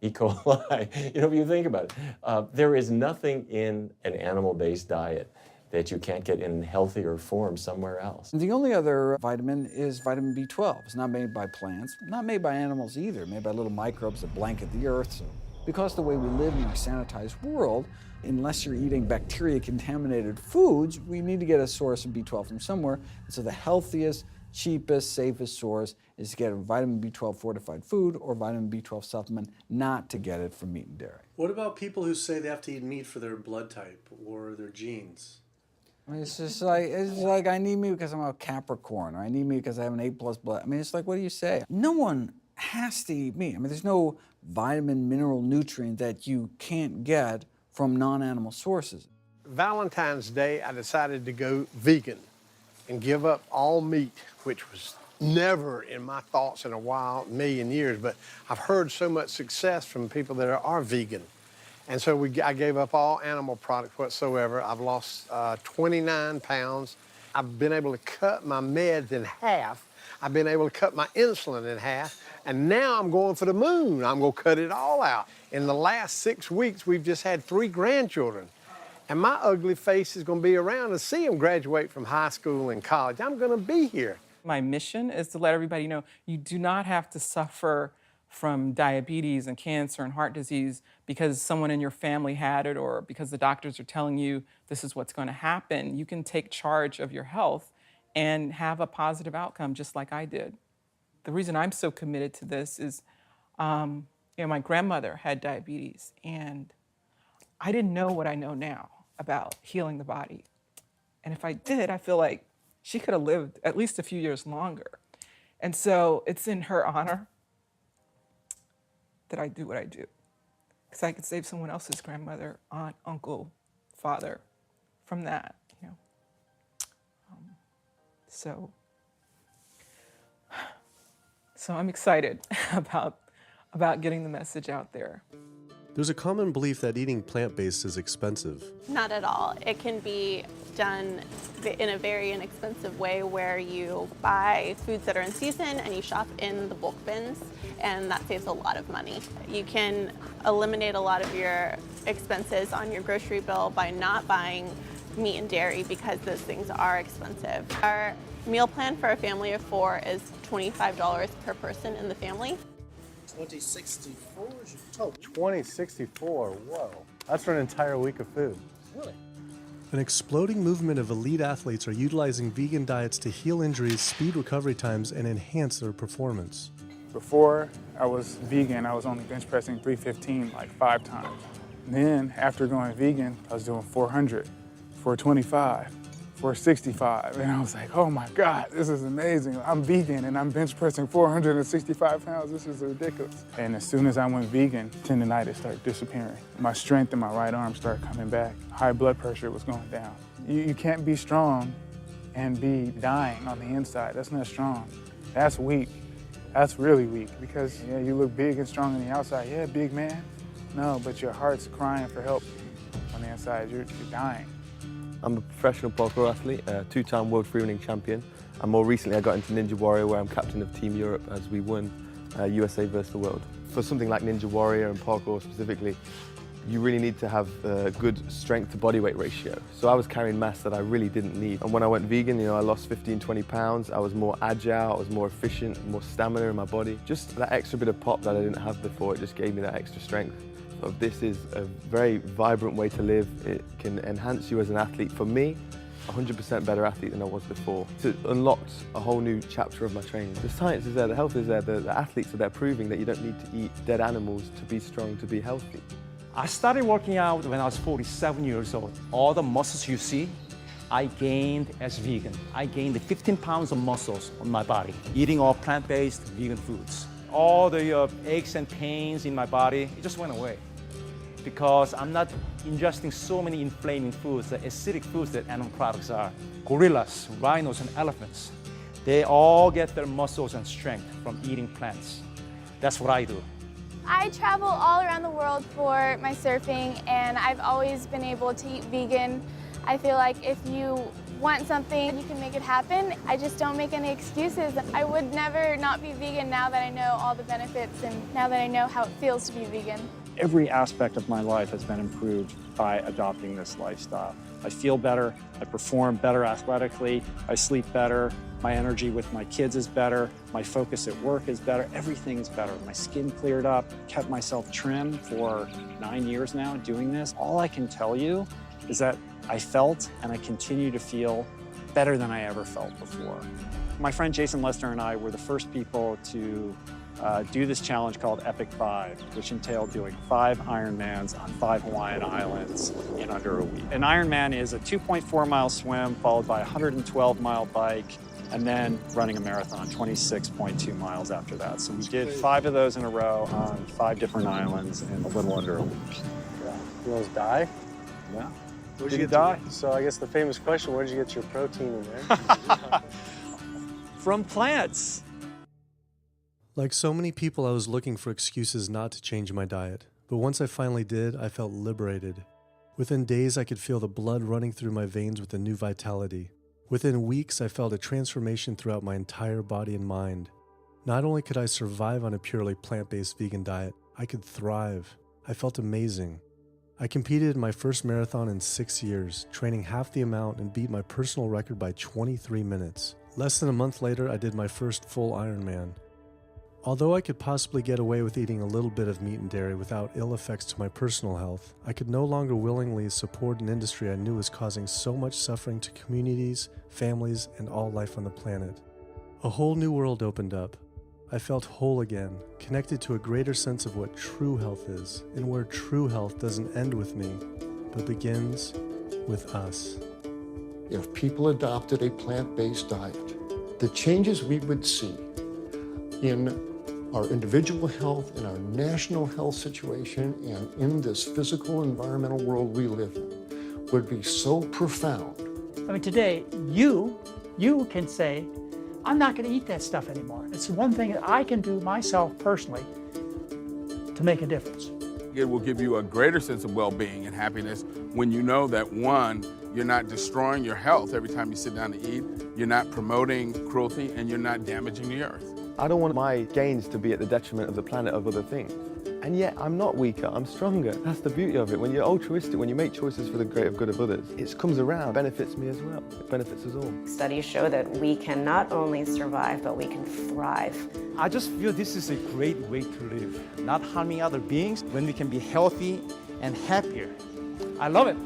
E. coli. You know, if you think about it, there is nothing in an animal-based diet that you can't get in healthier form somewhere else. The only other vitamin is vitamin B12. It's not made by plants, not made by animals either, made by little microbes that blanket the earth. So because the way we live in our sanitized world, unless you're eating bacteria-contaminated foods, we need to get a source of B12 from somewhere. And so the healthiest, cheapest, safest source is to get a vitamin B12 fortified food or vitamin B12 supplement, not to get it from meat and dairy. What about people who say they have to eat meat for their blood type or their genes? I mean, it's like I need meat because I'm a Capricorn, or I need meat because I have an A+ blood. I mean, it's like, what do you say? No one has to eat meat. I mean, there's no vitamin, mineral, nutrient that you can't get from non-animal sources. Valentine's Day, I decided to go vegan and give up all meat, which was never in my thoughts in a million years, but I've heard so much success from people that are vegan. And so I gave up all animal products whatsoever. I've lost 29 pounds. I've been able to cut my meds in half. I've been able to cut my insulin in half. And now I'm going for the moon. I'm going to cut it all out. In the last 6 weeks, we've just had 3 grandchildren. And my ugly face is going to be around to see them graduate from high school and college. I'm going to be here. My mission is to let everybody know you do not have to suffer from diabetes and cancer and heart disease because someone in your family had it or because the doctors are telling you this is what's going to happen. You can take charge of your health and have a positive outcome just like I did. The reason I'm so committed to this is, my grandmother had diabetes and I didn't know what I know now about healing the body. And if I did, I feel like she could have lived at least a few years longer. And so it's in her honor that I do what I do. Because I could save someone else's grandmother, aunt, uncle, father from that, So I'm excited about getting the message out there. There's a common belief that eating plant-based is expensive. Not at all. It can be done in a very inexpensive way where you buy foods that are in season and you shop in the bulk bins, and that saves a lot of money. You can eliminate a lot of your expenses on your grocery bill by not buying meat and dairy because those things are expensive. Our meal plan for a family of 4 is $25 per person in the family. 2064 is your total. 2064, whoa. That's for an entire week of food. Really? An exploding movement of elite athletes are utilizing vegan diets to heal injuries, speed recovery times, and enhance their performance. Before I was vegan, I was only bench pressing 315 like 5 times. Then after going vegan, I was doing 400, 425, 465. And I was like, oh my God, this is amazing. I'm vegan and I'm bench pressing 465 pounds. This is ridiculous. And as soon as I went vegan, tendinitis started disappearing. My strength in my right arm started coming back. High blood pressure was going down. You can't be strong and be dying on the inside. That's not strong. That's weak. That's really weak because yeah, you look big and strong on the outside. Yeah, big man. No, but your heart's crying for help on the inside. You're dying. I'm a professional parkour athlete, a two-time world freerunning champion, and more recently I got into Ninja Warrior where I'm captain of Team Europe as we won USA versus the world. For something like Ninja Warrior and parkour specifically, you really need to have a good strength to body weight ratio. So I was carrying mass that I really didn't need. And when I went vegan, I lost 15, 20 pounds. I was more agile, I was more efficient, more stamina in my body. Just that extra bit of pop that I didn't have before, it just gave me that extra strength. So this is a very vibrant way to live. It can enhance you as an athlete. For me, 100% better athlete than I was before. It unlocked a whole new chapter of my training. The science is there, the health is there, the athletes are there proving that you don't need to eat dead animals to be strong, to be healthy. I started working out when I was 47 years old. All the muscles you see, I gained as vegan. I gained 15 pounds of muscles on my body, eating all plant-based vegan foods. All the aches and pains in my body, it just went away. Because I'm not ingesting so many inflaming foods, the acidic foods that animal products are. Gorillas, rhinos, and elephants, they all get their muscles and strength from eating plants. That's what I do. I travel all around the world for my surfing, and I've always been able to eat vegan. I feel like if you want something, you can make it happen. I just don't make any excuses. I would never not be vegan now that I know all the benefits and now that I know how it feels to be vegan. Every aspect of my life has been improved by adopting this lifestyle. I feel better, I perform better athletically, I sleep better, my energy with my kids is better, my focus at work is better, everything is better. My skin cleared up, kept myself trim for 9 years now doing this. All I can tell you is that I felt and I continue to feel better than I ever felt before. My friend Jason Lester and I were the first people to do this challenge called Epic 5, which entailed doing 5 Ironmans on 5 Hawaiian islands in under a week. An Ironman is a 2.4-mile swim followed by a 112-mile bike and then running a marathon, 26.2 miles after that. So we did 5 of those in a row on 5 different islands in a little under a week. Yeah. You almost die? Yeah. Did you die? So I guess the famous question, where did you get your protein in there? From plants. Like so many people, I was looking for excuses not to change my diet. But once I finally did, I felt liberated. Within days, I could feel the blood running through my veins with a new vitality. Within weeks, I felt a transformation throughout my entire body and mind. Not only could I survive on a purely plant-based vegan diet, I could thrive. I felt amazing. I competed in my first marathon in 6 years, training half the amount and beat my personal record by 23 minutes. Less than a month later, I did my first full Ironman. Although I could possibly get away with eating a little bit of meat and dairy without ill effects to my personal health, I could no longer willingly support an industry I knew was causing so much suffering to communities, families, and all life on the planet. A whole new world opened up. I felt whole again, connected to a greater sense of what true health is, and where true health doesn't end with me, but begins with us. If people adopted a plant-based diet, the changes we would see in our individual health, in our national health situation, and in this physical environmental world we live in would be so profound. I mean, today, you can say, I'm not going to eat that stuff anymore. It's one thing that I can do myself personally to make a difference. It will give you a greater sense of well-being and happiness when you know that, one, you're not destroying your health every time you sit down to eat, you're not promoting cruelty, and you're not damaging the earth. I don't want my gains to be at the detriment of the planet of other things. And yet, I'm not weaker, I'm stronger. That's the beauty of it. When you're altruistic, when you make choices for the greater good of others, it comes around, benefits me as well. It benefits us all. Studies show that we can not only survive, but we can thrive. I just feel this is a great way to live, not harming other beings when we can be healthy and happier. I love it.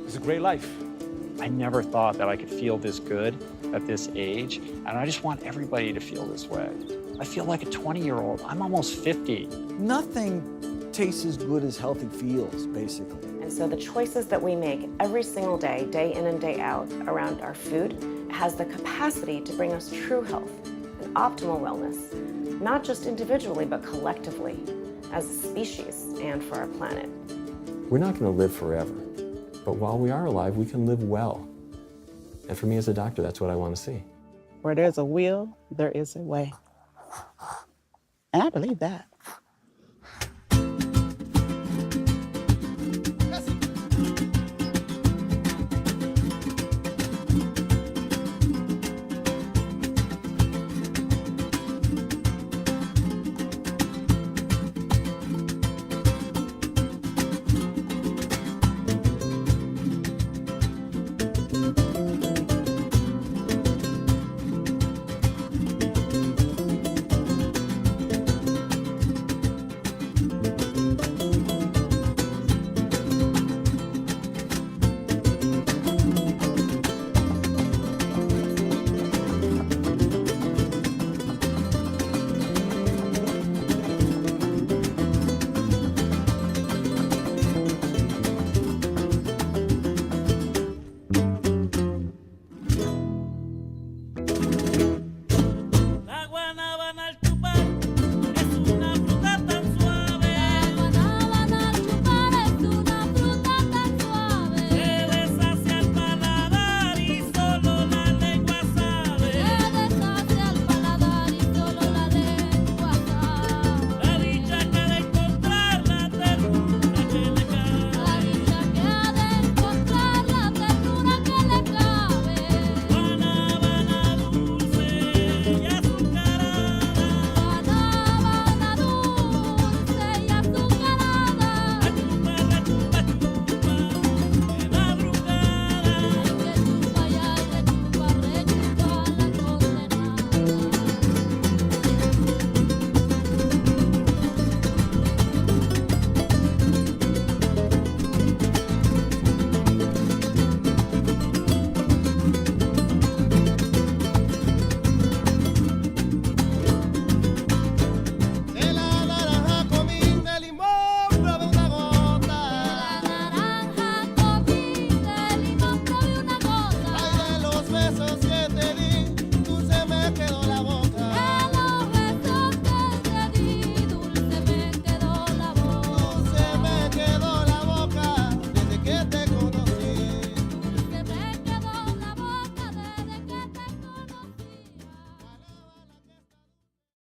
It's a great life. I never thought that I could feel this good at this age, and I just want everybody to feel this way. I feel like a 20-year-old. I'm almost 50. Nothing tastes as good as healthy feels, basically. And so the choices that we make every single day, day in and day out, around our food, has the capacity to bring us true health and optimal wellness, not just individually, but collectively, as a species and for our planet. We're not going to live forever, but while we are alive, we can live well. And for me as a doctor, that's what I want to see. Where there's a will, there is a way. believe that.